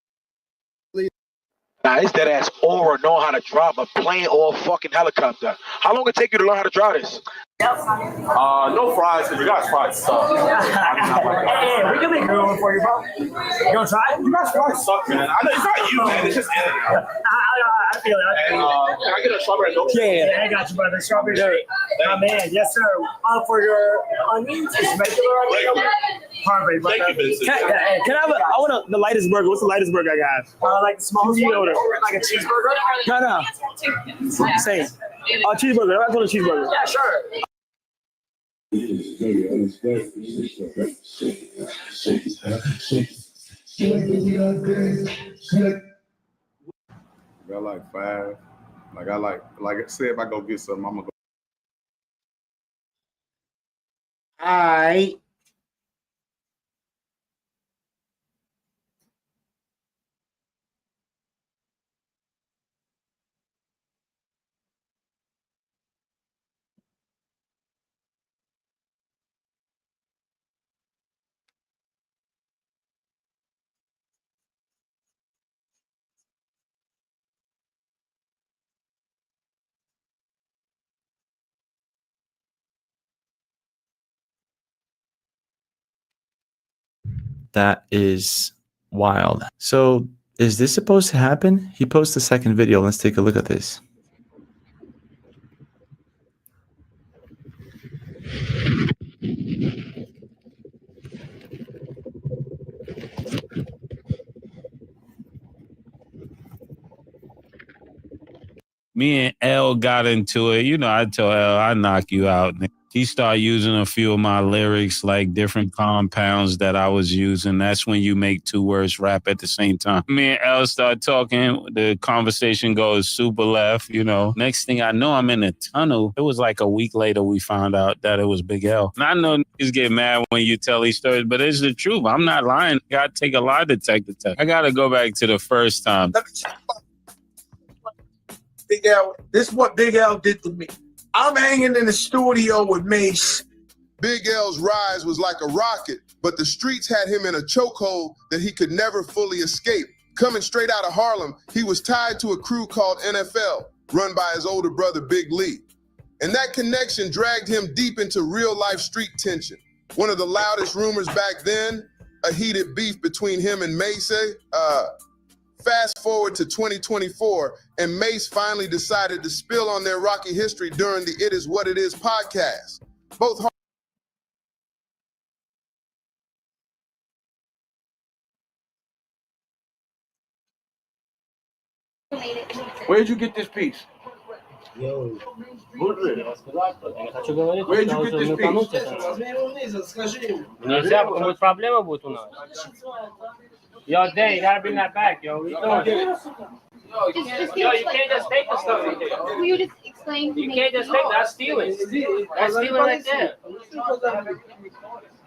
Nah, it's that ass aura know how to drop a plane or a fucking helicopter. How long it take you to learn how to drive this? No fries, because you guys fries suck. Hey, we can make your own for you, bro. You gonna try? You guys fries suck, man. I know it's not you, man. It's just internet. I feel it. Can I get a strawberry milkshake? Yeah, I got you, brother. Strawberry shake. My man, yes, sir. For your onions, it's regular onion. Perfect, brother. Thank you, Vincent. Can I have I want the lightest burger. What's the lightest burger I got? Like the smallest one? Like a cheeseburger? No. Same. Cheeseburger. I want a cheeseburger. Yeah, sure. Got like 5. Like I said, if I go get something, I'm gonna go. All right. That is wild. So is this supposed to happen? He posted a second video. Let's take a look at this. Me and L got into it. You know, I told L, I knock you out. He started using a few of my lyrics, like different compounds that I was using. That's when you make two words rap at the same time. Me and L start talking. The conversation goes super left, you know. Next thing I know, I'm in a tunnel. It was like a week later we found out that it was Big L. And I know niggas get mad when you tell these stories, but it's the truth. I'm not lying. Got to take a lie detector test. I got to go back to the first time. Big L, this is what Big L did to me. I'm hanging in the studio with Mace. Big L's rise was like a rocket, but the streets had him in a chokehold that he could never fully escape. Coming straight out of Harlem, he was tied to a crew called NFL, run by his older brother Big Lee. And that connection dragged him deep into real-life street tension. One of the loudest rumors back then, a heated beef between him and Mace. Fast forward to 2024, and Mace finally decided to spill on their rocky history during the It Is What It Is podcast. Both Where'd you get this piece? Yo. Where'd you get this piece? Нельзя, потому что проблема будет у нас. Yo, Dave, you gotta bring that back, yo. What are you doing? Yo, you can't just take the stuff right there. Will you just explain? You can't just take that. That's stealing. That's stealing right there.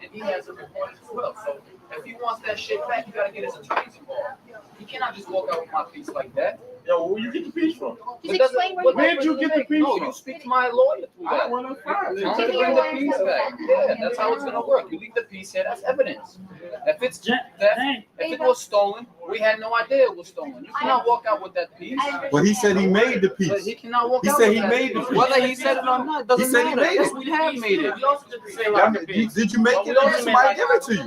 And he has a report as well. So if he wants that shit back, you gotta get his attorneys involved. He cannot just walk out with my piece like that. Yo, where you get the piece from? Just explain Where'd you get the piece No, from? you speak to my lawyer through that. I want to find it. Tell him to bring the piece back. Yeah, that's how it's gonna work. You leave the piece here, that's evidence. If it's theft, if it was stolen, we had no idea it was stolen. You cannot walk out with that piece. But he said he made the piece. But he cannot walk He out said with he that. made the piece. Whether he said it or not, He doesn't said he matter. made Yes, it. we have made it. Did you make it or did somebody give it to you?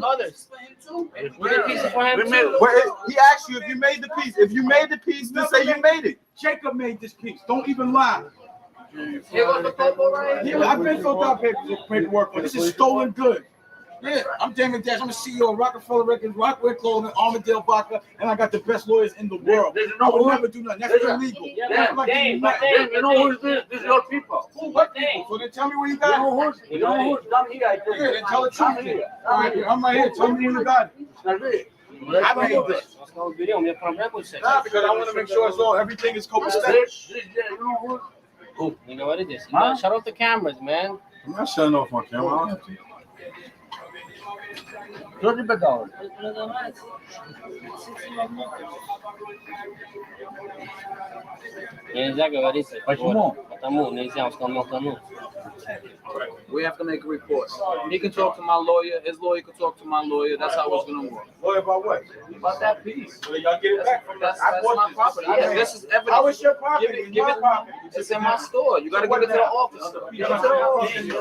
He asked you if you made the piece. If you made the piece, then say you made it. Jacob made this piece. Don't even lie. Here goes the paper right here. I've been filled out paperwork, but this is stolen goods. Yeah, I'm Damon Dash. I'm the CEO of Rockefeller Records, Rockwell Clothing, Armadale Vodka, and I got the best lawyers in the world. I would never do nothing. That's illegal. You know who's this? This is your people. What people? So then tell me where you got it. You know who's come here? Yeah, then tell the truth. All right, I'm right here. Tell me where you got it. I made this. Nah, because I want to make sure it's all, everything is copacetic. Oh, you know what it is. Huh? Shut off the cameras, man. I'm not shutting off my camera. Нельзя говорить. Почему? Потому нельзя, он We have to make a report. He can talk to my lawyer. His lawyer can talk to my lawyer. That's how it's gonna work. Lawyer about what? About that piece. So y'all get it back from That's my property. Yeah, this is evidence. How is your property? Give it. It's in my store. You gotta give it to the office. Give it to the office. You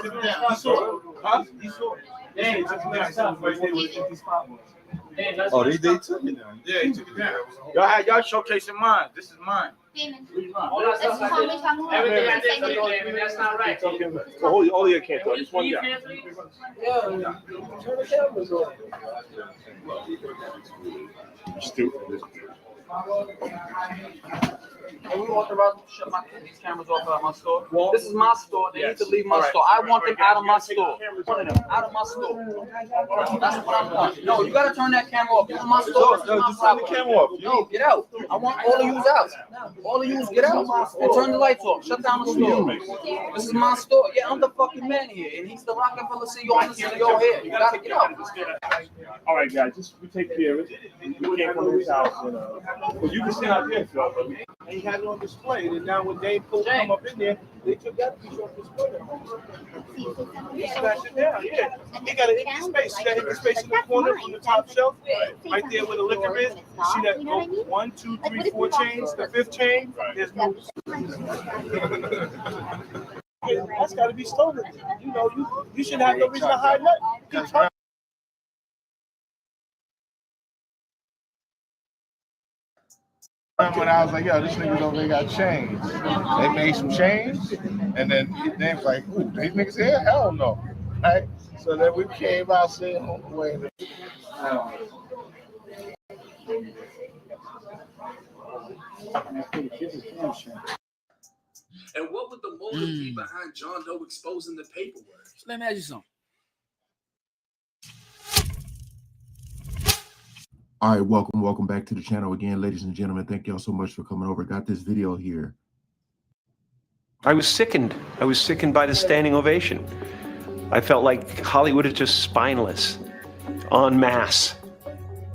saw it. Huh? You saw it. Oh, they took it down. Yeah, they took it down. Y'all showcasing mine. This is mine. Everything I did for you, David, that's not right. All your can't talk. Just one guy. Yeah. Turn the cameras on. Stupid. And we authorized to shut these cameras off at my store. This is my store. They need to leave my store. I want them out of my store. One of them out of my store. That's what I want. No, you gotta turn that camera off. This is my store. This is my just turn the camera off. No, get out. I want all of yous out. All of yous get out and turn the lights off. Shut down the store. This is my store. Yeah, I'm the fucking man here, and he's the Rockefeller CEO. I'm the CEO here. You gotta get out. All right, guys, just we take care of it. We came from this house, but you can stay out there, Phil. And he had it on display, and now when Dave come up in there, they took that piece off display. He smashed it down, yeah. He got an empty space. See that empty space in the corner on the top shelf? Right there where the liquor is. You see that 1, 2, 3, 4 chains, the 5th chain? There's no. That's got to be stolen. You know, you should have no reason to hide nothing. When I was like, yo, this niggas over there got changed. They made some change, and then they was like, ooh, these niggas here? Hell no. Right? So then we came out saying, oh, wait a minute. And what would the motive be behind John Doe exposing the paperwork? Let me ask you something. All right, welcome back to the channel again, ladies and gentlemen. Thank y'all so much for coming over. Got this video here. I was sickened. I was sickened by the standing ovation. I felt like Hollywood is just spineless, en masse.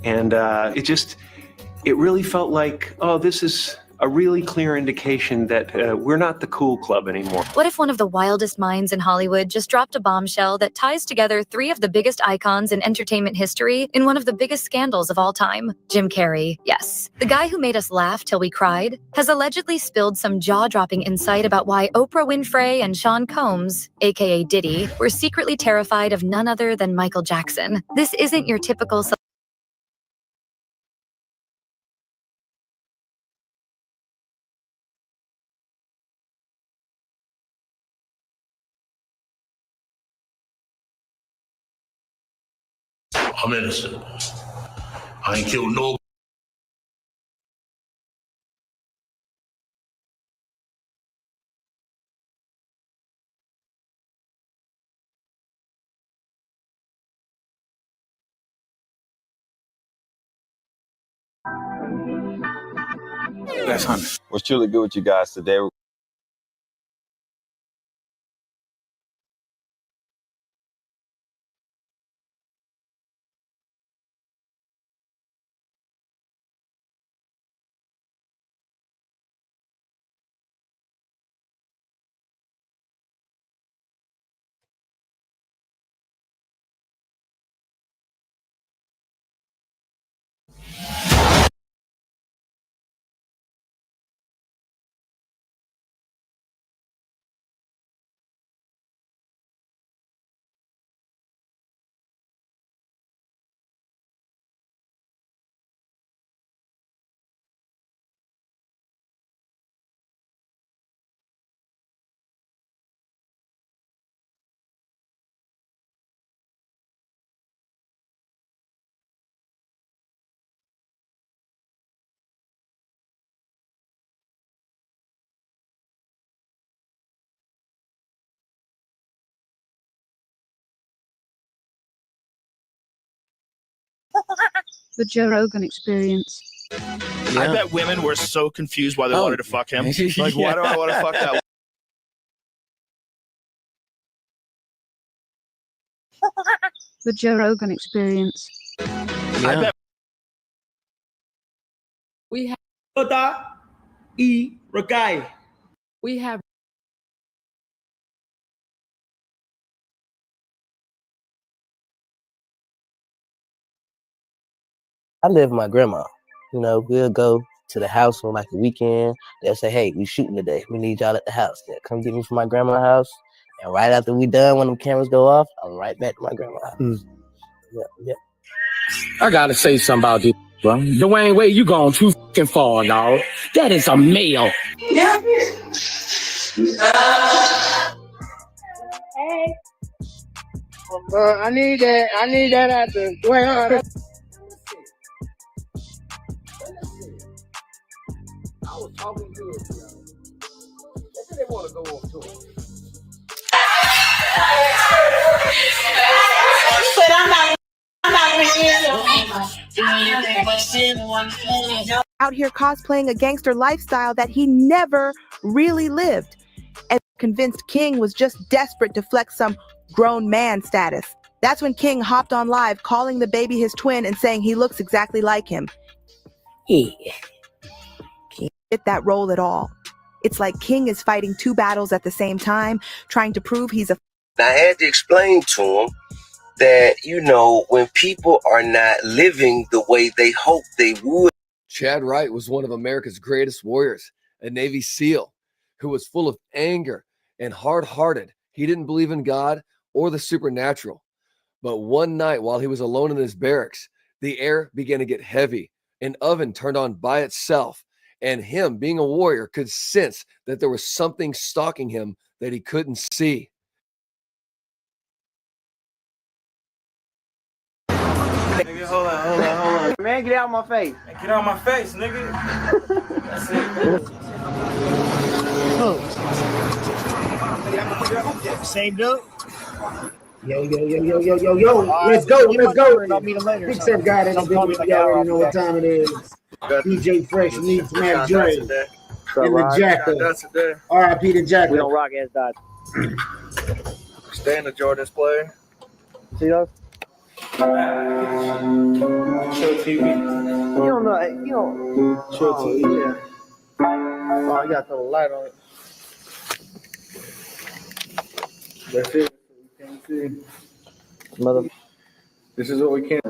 And it really felt like, oh, this is a really clear indication that we're not the cool club anymore. What if one of the wildest minds in Hollywood just dropped a bombshell that ties together three of the biggest icons in entertainment history in one of the biggest scandals of all time? Jim Carrey, yes. The guy who made us laugh till we cried has allegedly spilled some jaw-dropping insight about why Oprah Winfrey and Sean Combs, aka Diddy, were secretly terrified of none other than Michael Jackson. This isn't your typical I'm innocent. I ain't killed no. That's Hunter. What's truly good with you guys today? The Joe Rogan Experience. I bet women were so confused why they wanted to fuck him. Like, why do I want to fuck that? The Joe Rogan Experience. I bet. We have Kota E Rakai. We have I live with my grandma. You know, we'll go to the house on like a weekend. They'll say, hey, we shooting today. We need y'all at the house. They'll come get me from my grandma's house. And right after we done, when the cameras go off, I'm right back to my grandma's house. Yeah. I gotta say something about this, bro. Dwayne Wade, you going too fucking far, dog. That is a male. Yeah. Hey. I need that at the Dwayne. I was talking to him. Maybe they want to go on tour. But I'm not out here cosplaying a gangster lifestyle that he never really lived, and convinced King was just desperate to flex some grown man status. That's when King hopped on live calling the baby his twin and saying he looks exactly like him. Yeah. Can't fit that role at all. It's like King is fighting two battles at the same time, trying to prove he's a. I had to explain to him that, you know, when people are not living the way they hope they would. Chad Wright was one of America's greatest warriors, a Navy SEAL who was full of anger and hard-hearted. He didn't believe in God or the supernatural. But one night while he was alone in his barracks, the air began to get heavy. An oven turned on by itself, And him, being a warrior, could sense that there was something stalking him that he couldn't see. Nigga, hold on. Man, get out of my face. Man, get out of my face, nigga. That's it. Same dude. Yo. Let's go. Big Surfgod in the building. You already know what time it is. DJ Fresh meets Mac Dre. And the Jacker. R.I.P. the Jacker. We don't rock ass dots. Stay in the Jordan's play. See those? Show TV. You don't know. You don't. Show TV. Yeah. Oh, you got to throw the light on it. That's it. We can't see. Mother. This is what we can.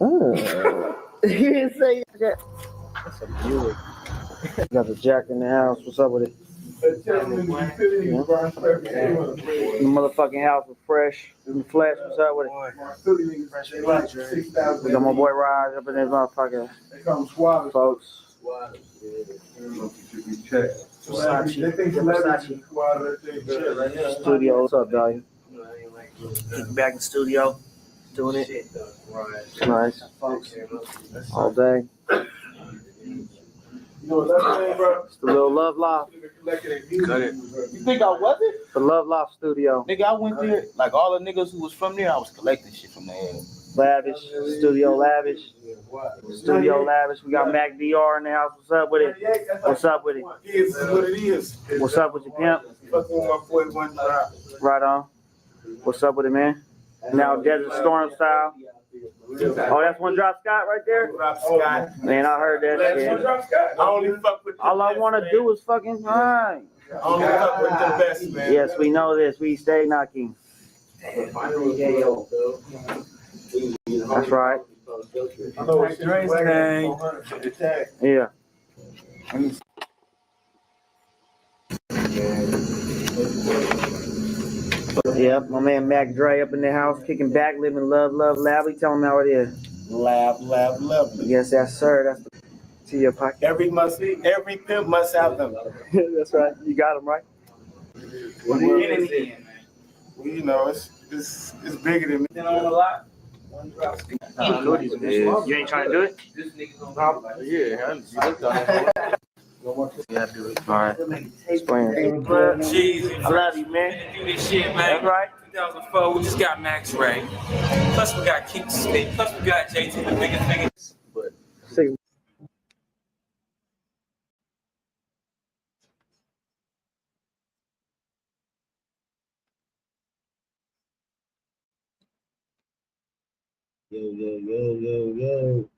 You didn't say that. That's a Buick. Got the Jack in the house. What's up with it? The motherfucking house was fresh in the flesh. What's up with it? We got my boy Raj up in this motherfucker. Folks. Studio. What's up, dog? Getting back in the studio. Doing it. Nice. All day. It's the little Love Loft. Cut it. You think I wasn't? The Love Loft studio. Nigga, I went there, like all the niggas who was from there, I was collecting shit from there. Lavish. Studio Lavish. Studio Lavish. We got Mac DR in the house. What's up with it? What's up with it? This is what it is. What's up with your pimp? Fucking with my 41 drop. Right on. What's up with it, man? Now Desert Storm style. Oh, that's one Drop Scott right there? Drop Scott. Man, I heard that That's shit. one Drop Scott. I only fuck with All I want to do is fucking fine. I only fuck with the best, man. Yes, we know this. We stay knocking. That's right. I know it's Dre's name. Yeah. Yeah, my man Mac Dre up in the house, kicking back, living love, loudly. Tell him how it is. Lovely. Yes, sir. That's the to your pocket. Every pimp must have them. That's right. You got them right. Well, you know, it's bigger than me. You know a lot. You ain't trying to do it? Yeah, Yeah, do it. All right. Explain. I love you, man. Do this shit, man. That's right. 2004, we just got Max Ray. Plus we got King Stick. Plus we got JT, the biggest niggas. But Yo.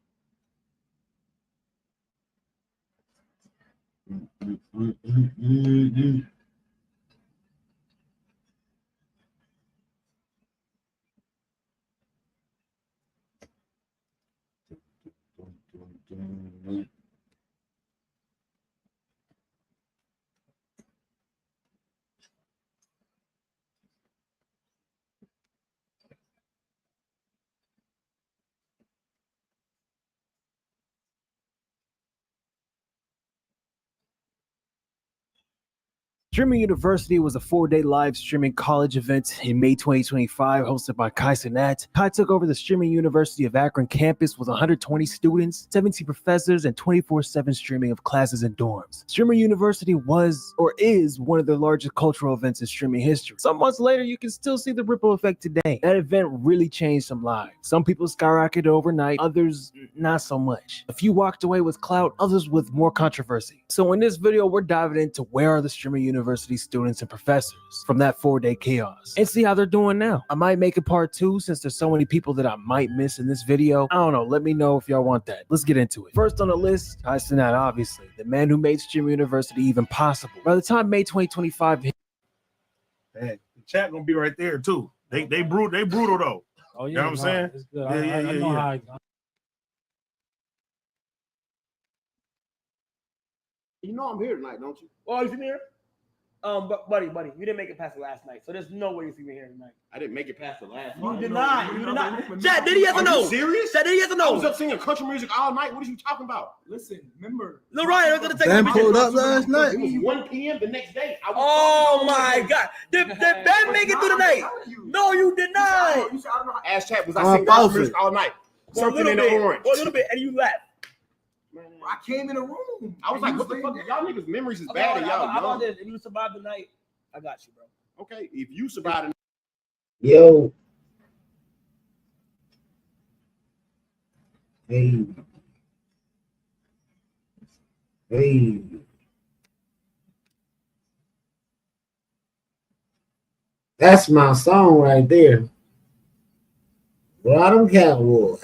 Streaming University was a 4-day live streaming college event in May 2025 hosted by Kai Cenat. Kai took over the Streaming University of Akron campus with 120 students, 17 professors, and 24/7 streaming of classes and dorms. Streaming University was or is one of the largest cultural events in streaming history. Some months later, you can still see the ripple effect today. That event really changed some lives. Some people skyrocketed overnight, others not so much. A few walked away with clout, others with more controversy. So in this video, we're diving into where are the Streaming University students and professors from that 4-day chaos and see how they're doing now. I might make a part 2 since there's so many people that I might miss in this video. I don't know. Let me know if y'all want that. Let's get into it. First on the list, Kai Cenat, obviously, the man who made Streaming University even possible. By the time May 2025 hit, the chat gonna be right there too. They brutal though. Oh yeah, you know what I'm saying? It's good. I know how You know I'm here tonight, don't you? Oh, you in here? But buddy, you didn't make it past the last night, so there's no way you're even here tonight. I didn't make it past the last You night. did not. You did not. Chad, did he yes or Are no? you serious? Chad, did he yes or no? I was up singing country music all night. What are you talking about? Listen, remember. Lil Ryan, I'm gonna take Ben a pulled picture. up last night. It was 1 p.m. the next day. I was Oh my God! Did Ben make it through the night? No, you did not. Ass chat was I singing country music all night. For a Surfing little in the bit, orange. for a little bit, and you left. I came in the room. I was like, what the fuck? Y'all niggas' memories is bad and y'all How about young. this? If you survive the night, I got you, bro. Okay, if you survive the Yo. Hey. Hey. That's my song right there. Bottom Cowboy.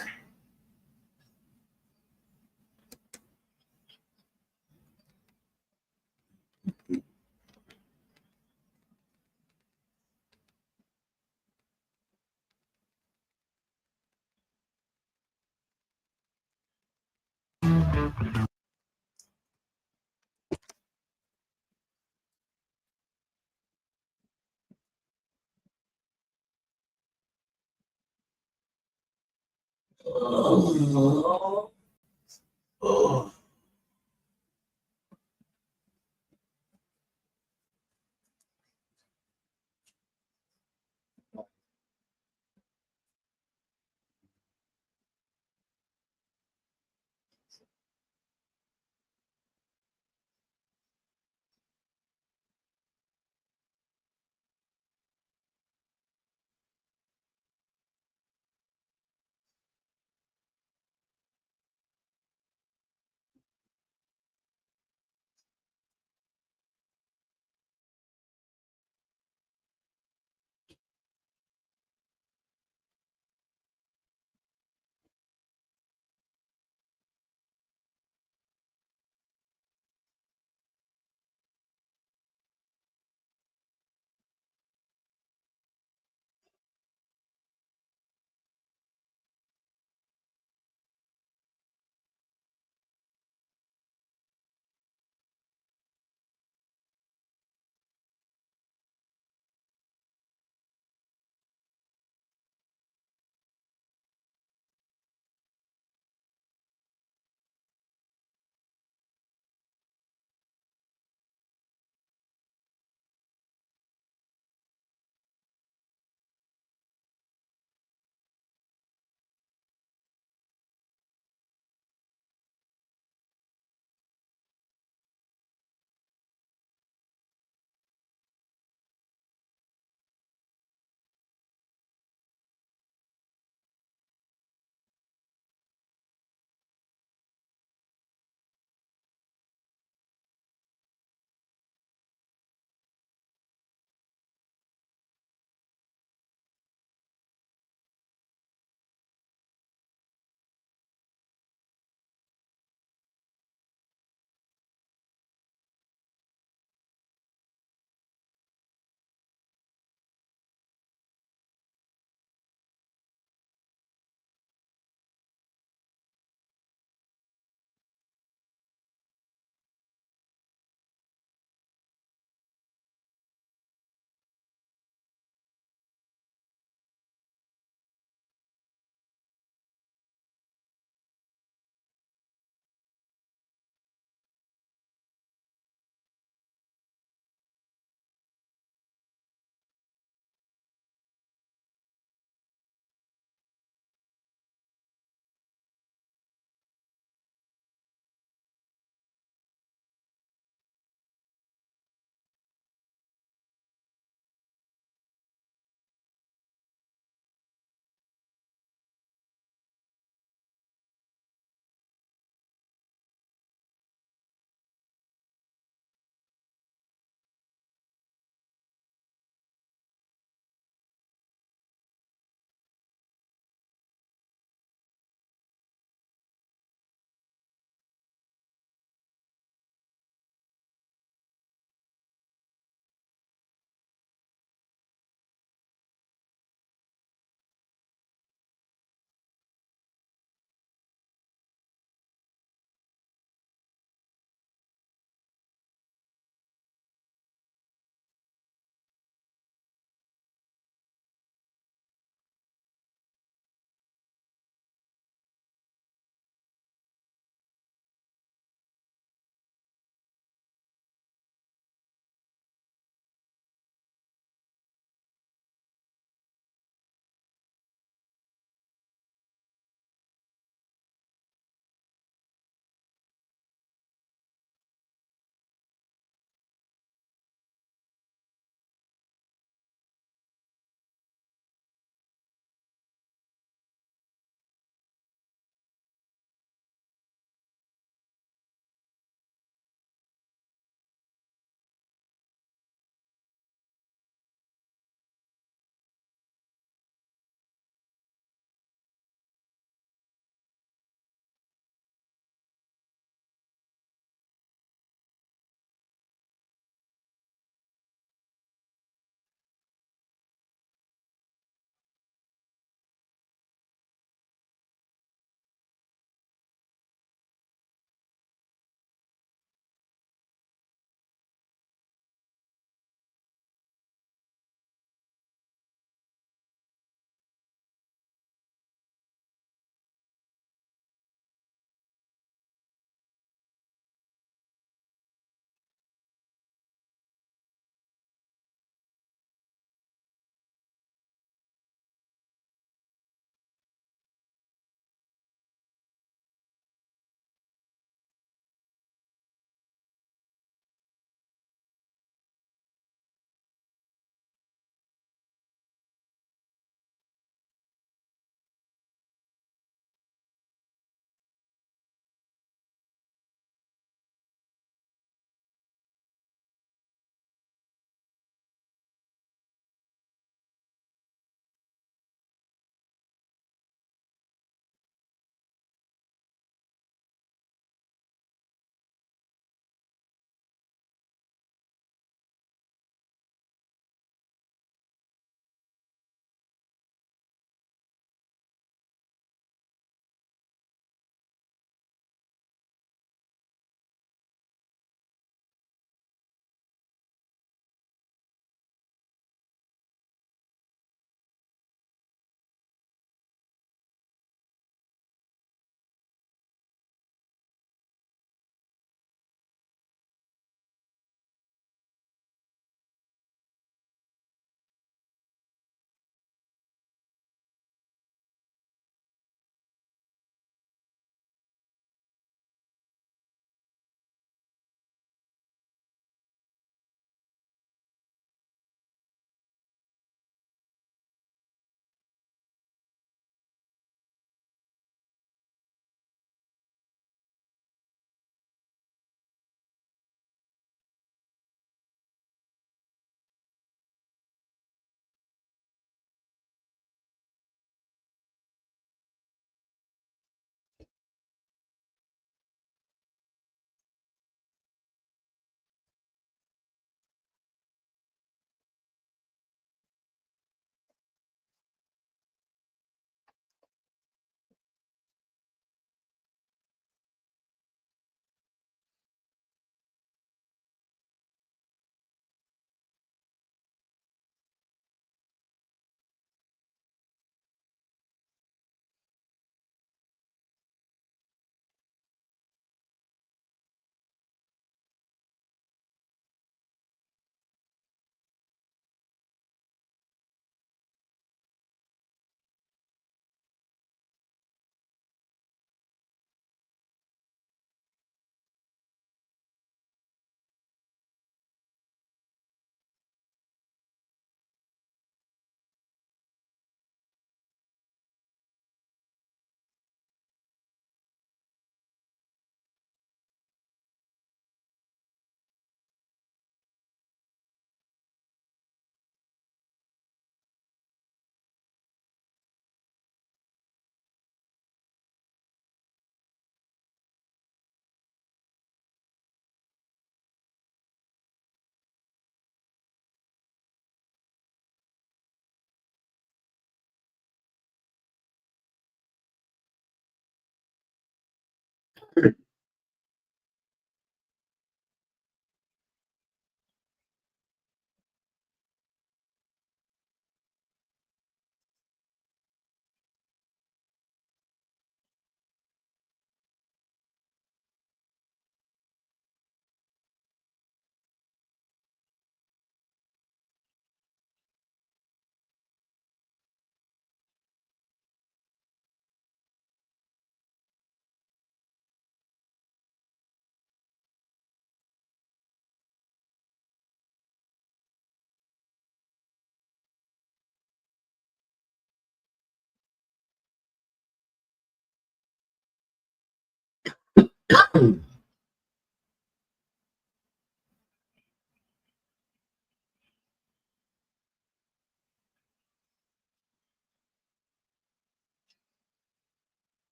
Oh.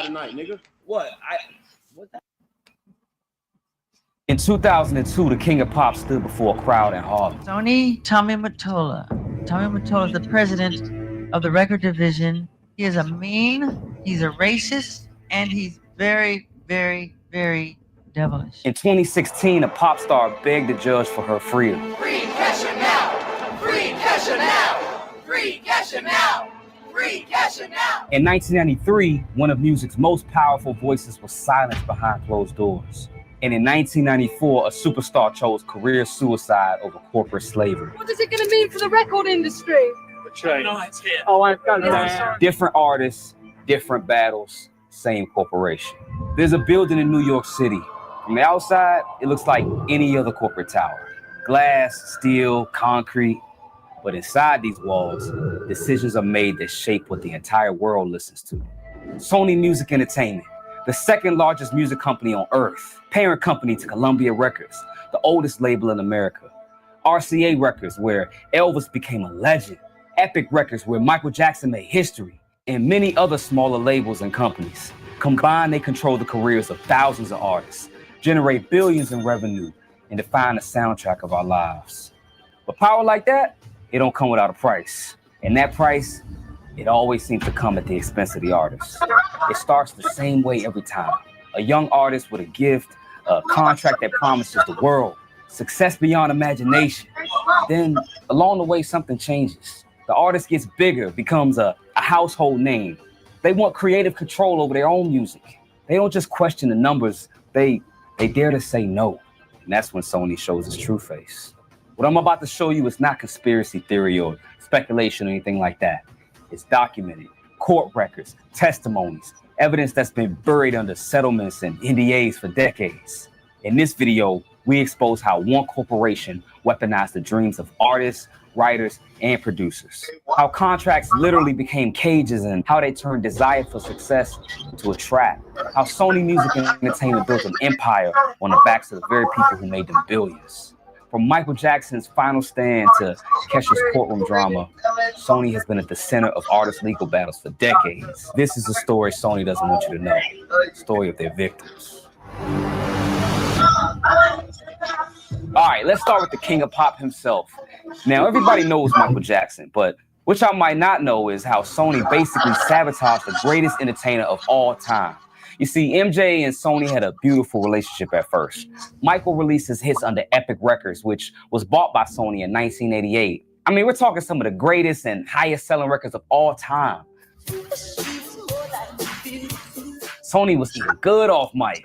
Tonight, nigga. What? In 2002, the King of Pop stood before a crowd in Harlem. Tommy Mottola. Tommy Mottola is the president of the record division. He is a mean, he's a racist, and he's very, very, very devilish. In 2016, a pop star begged the judge for her freedom. Free Kesha now! Free Kesha now! Free Kesha now! Free Kesha now! In 1993, one of music's most powerful voices was silenced behind closed doors. And in 1994, a superstar chose career suicide over corporate slavery. What is it going to mean for the record industry? Oh, I've got it. Different artists, different battles, same corporation. There's a building in New York City. From the outside, it looks like any other corporate tower. Glass, steel, concrete. But inside these walls, decisions are made that shape what the entire world listens to. Sony Music Entertainment, the second largest music company on earth, parent company to Columbia Records, the oldest label in America. RCA Records, where Elvis became a legend. Epic Records, where Michael Jackson made history. And many other smaller labels and companies. Combined, they control the careers of thousands of artists, generate billions in revenue, and define the soundtrack of our lives. But power like that, it don't come without a price. And that price, it always seems to come at the expense of the artist. It starts the same way every time. A young artist with a gift, a contract that promises the world, success beyond imagination. Then along the way, something changes. The artist gets bigger, becomes a household name. They want creative control over their own music. They don't just question the numbers, they dare to say no. And that's when Sony shows its true face. What I'm about to show you is not conspiracy theory or speculation or anything like that. It's documented, court records, testimonies, evidence that's been buried under settlements and NDAs for decades. In this video, we expose how one corporation weaponized the dreams of artists, writers, and producers. How contracts literally became cages and how they turned desire for success into a trap. How Sony Music Entertainment built an empire on the backs of the very people who made them billions. From Michael Jackson's final stand to Kesha's courtroom drama, Sony has been at the center of artist legal battles for decades. This is a story Sony doesn't want you to know, the story of their victims. All right, let's start with the King of Pop himself. Now, everybody knows Michael Jackson, but what y'all might not know is how Sony basically sabotaged the greatest entertainer of all time. You see, MJ and Sony had a beautiful relationship at first. Michael released his hits under Epic Records, which was bought by Sony in 1988. I mean, we're talking some of the greatest and highest selling records of all time. Sony was eating good off mic,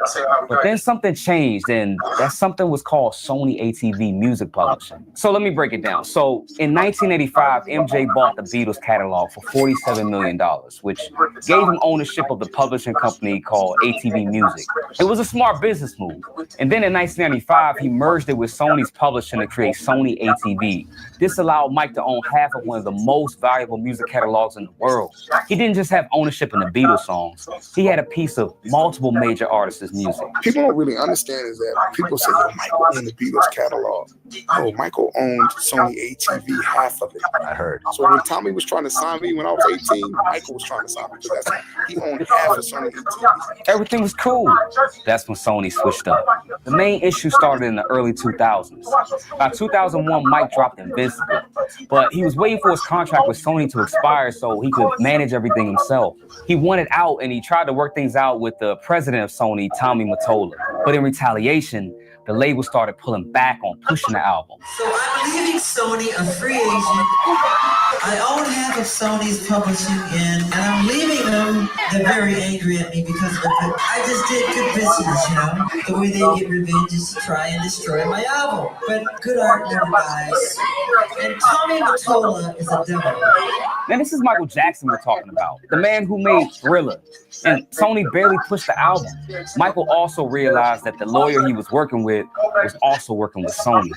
but then something changed, and that something was called Sony ATV Music Publishing. So let me break it down. So in 1985, MJ bought the Beatles catalog for $47 million, which gave him ownership of the publishing company called ATV Music. It was a smart business move. And then in 1995, he merged it with Sony's publishing to create Sony ATV. This allowed Mike to own half of one of the most valuable music catalogs in the world. He didn't just have ownership in the Beatles songs. He had a piece of multiple major artists' music. People don't really understand is that people say, yo, Michael owned the Beatles catalog. No, Michael owned Sony ATV, half of it. I heard. So when Tommy was trying to sign me when I was 18, Michael was trying to sign me because he owned half of Sony ATV. Everything was cool. That's when Sony switched up. The main issue started in the early 2000s. By 2001, Mike dropped Invincible, but he was waiting for his contract with Sony to expire so he could manage everything himself. He wanted out and he tried to work things out with the president of Sony, Tommy Mottola. But in retaliation, the label started pulling back on pushing the album. So I'm leaving Sony a free agent. I own half of Sony's publishing and I'm leaving them. They're very angry at me because of it. I just did good business, you know? The way they get revenge is to try and destroy my album. But good art never dies. And Tommy Mottola is a devil. Now this is Michael Jackson we're talking about, the man who made Thriller. And Sony barely pushed the album. Michael also realized that the lawyer he was working with was also working with Sony.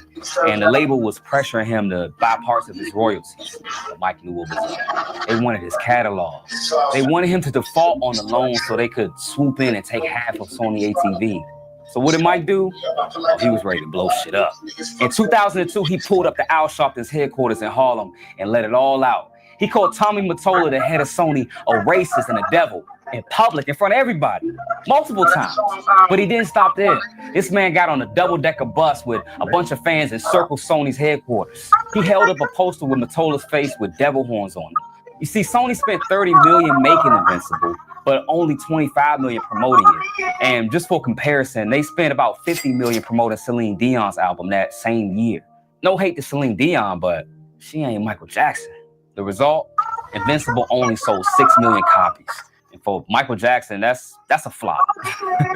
And the label was pressuring him to buy parts of his royalties. But Mike knew what was up. They wanted his catalog. They wanted him to default on the loan so they could swoop in and take half of Sony ATV. So what did Mike do? Well, he was ready to blow shit up. In 2002, he pulled up to Al Sharpton's headquarters in Harlem and let it all out. He called Tommy Mottola, the head of Sony, a racist and a devil in public, in front of everybody, multiple times. But he didn't stop there. This man got on a double-decker bus with a bunch of fans and circled Sony's headquarters. He held up a poster with Mottola's face with devil horns on it. You see, Sony spent $30 million making Invincible, but only $25 million promoting it. And just for comparison, they spent about $50 million promoting Celine Dion's album that same year. No hate to Celine Dion, but she ain't Michael Jackson. The result, Invincible only sold 6 million copies. And for Michael Jackson, that's a flop.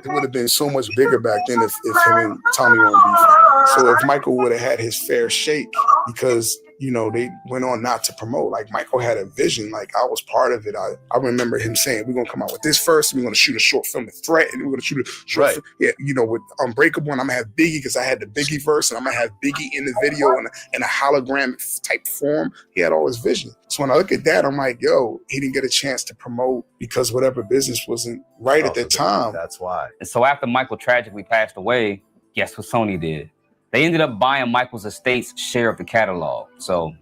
It would have been so much bigger back then if him and Tommy weren't beefing. So if Michael would have had his fair shake, because you know, they went on not to promote. Like Michael had a vision, like I was part of it. I remember him saying, we're gonna come out with this first, we're gonna shoot a short film, The Threat, and we're gonna shoot a short film. Yeah, you know, with Unbreakable, and I'm gonna have Biggie, because I had the Biggie verse, and I'm gonna have Biggie in the video in a hologram type form. He had all his vision. So when I look at that, I'm like, yo, he didn't get a chance to promote because whatever business wasn't right at that time. That's why. And so after Michael tragically passed away, guess what Sony did? They ended up buying Michael's estate's share of the catalog. So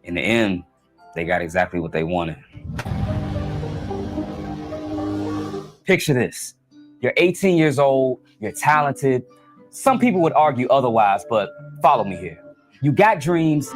in the end, they got exactly what they wanted. Picture this. You're 18 years old, you're talented. Some people would argue otherwise, but follow me here. You got dreams.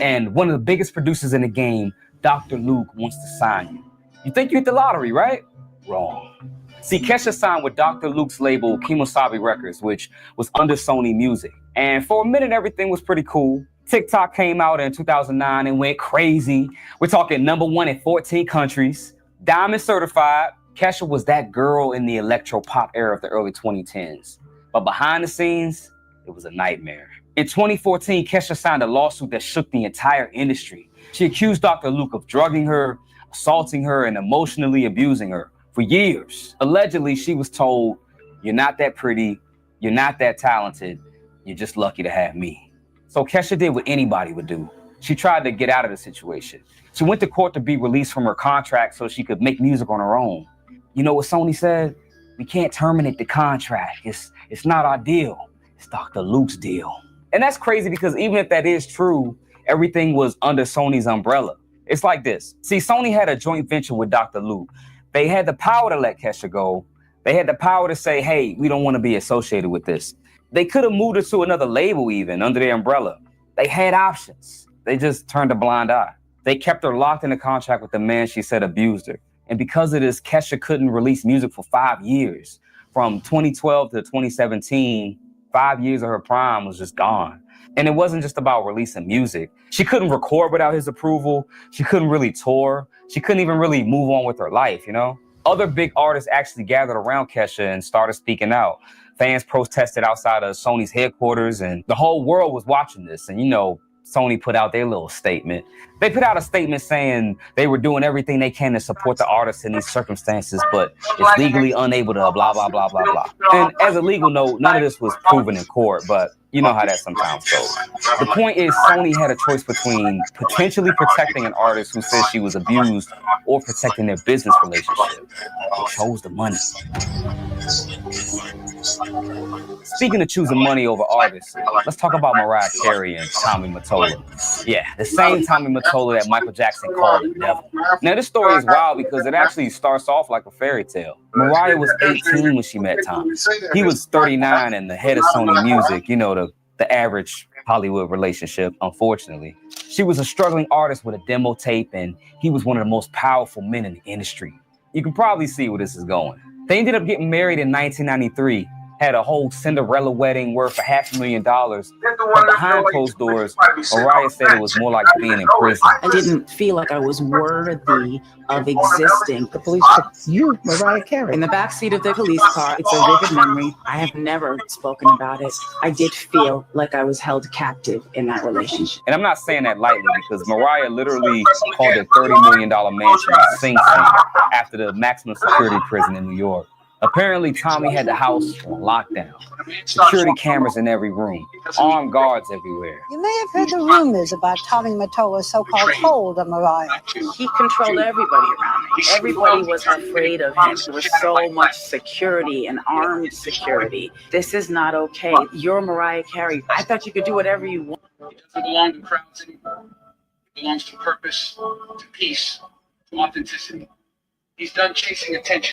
And one of the biggest producers in the game, Dr. Luke, wants to sign you. You think you hit the lottery, right? Wrong. See, Kesha signed with Dr. Luke's label, Kemosabe Records, which was under Sony Music. And for a minute, everything was pretty cool. TikTok came out in 2009 and went crazy. We're talking #1 in 14 countries. Diamond certified. Kesha was that girl in the electro pop era of the early 2010s. But behind the scenes, it was a nightmare. In 2014, Kesha signed a lawsuit that shook the entire industry. She accused Dr. Luke of drugging her, assaulting her, and emotionally abusing her. For years, allegedly, she was told, you're not that pretty, you're not that talented, you're just lucky to have me. So Kesha did what anybody would do. She tried to get out of the situation. She went to court to be released from her contract so she could make music on her own. You know what Sony said? We can't terminate the contract. It's not our deal. It's Dr. Luke's deal. And that's crazy because even if that is true, everything was under Sony's umbrella. It's like this. See, Sony had a joint venture with Dr. Luke. They had the power to let Kesha go. They had the power to say, hey, we don't want to be associated with this. They could have moved her to another label even under their umbrella. They had options. They just turned a blind eye. They kept her locked in a contract with the man she said abused her. And because of this, Kesha couldn't release music for 5 years. From 2012 to 2017, 5 years of her prime was just gone. And it wasn't just about releasing music. She couldn't record without his approval. She couldn't really tour. She couldn't even really move on with her life, you know? Other big artists actually gathered around Kesha and started speaking out. Fans protested outside of Sony's headquarters, and the whole world was watching this. And you know, Sony put out their little statement. They put out a statement saying they were doing everything they can to support the artists in these circumstances, but it's legally unable to blah, blah, blah, blah, blah. And as a legal note, none of this was proven in court, but you know how that sometimes goes. The point is, Sony had a choice between potentially protecting an artist who says she was abused or protecting their business relationship. They chose the money. Speaking of choosing money over artists, let's talk about Mariah Carey and Tommy Mottola. Yeah, the same Tommy Mottola that Michael Jackson called the devil. Now, this story is wild because it actually starts off like a fairy tale. Mariah was 18 when she met Tommy. He was 39 and the head of Sony Music, you know, the average Hollywood relationship, unfortunately. She was a struggling artist with a demo tape, and he was one of the most powerful men in the industry. You can probably see where this is going. They ended up getting married in 1993, had a whole Cinderella wedding worth $500,000, but behind closed doors, Mariah said it was more like being in prison. I didn't feel like I was worthy of existing. The police took you, Mariah Carey, in the backseat of the police car. It's a vivid memory. I have never spoken about it. I did feel like I was held captive in that relationship. And I'm not saying that lightly because Mariah literally called their $30 million mansion Sing Sing after the maximum security prison in New York. Apparently, Tommy had the house on lockdown. Security cameras in every room, armed guards everywhere. You may have heard the rumors about Tommy Mottola's so-called hold on Mariah. He controlled everybody around me. Everybody was afraid of him. There was so much security and armed security. This is not okay. You're Mariah Carey. I thought you could do whatever you want. It doesn't belong to crowds anymore. It belongs to purpose, to peace, to authenticity. He's done chasing attention.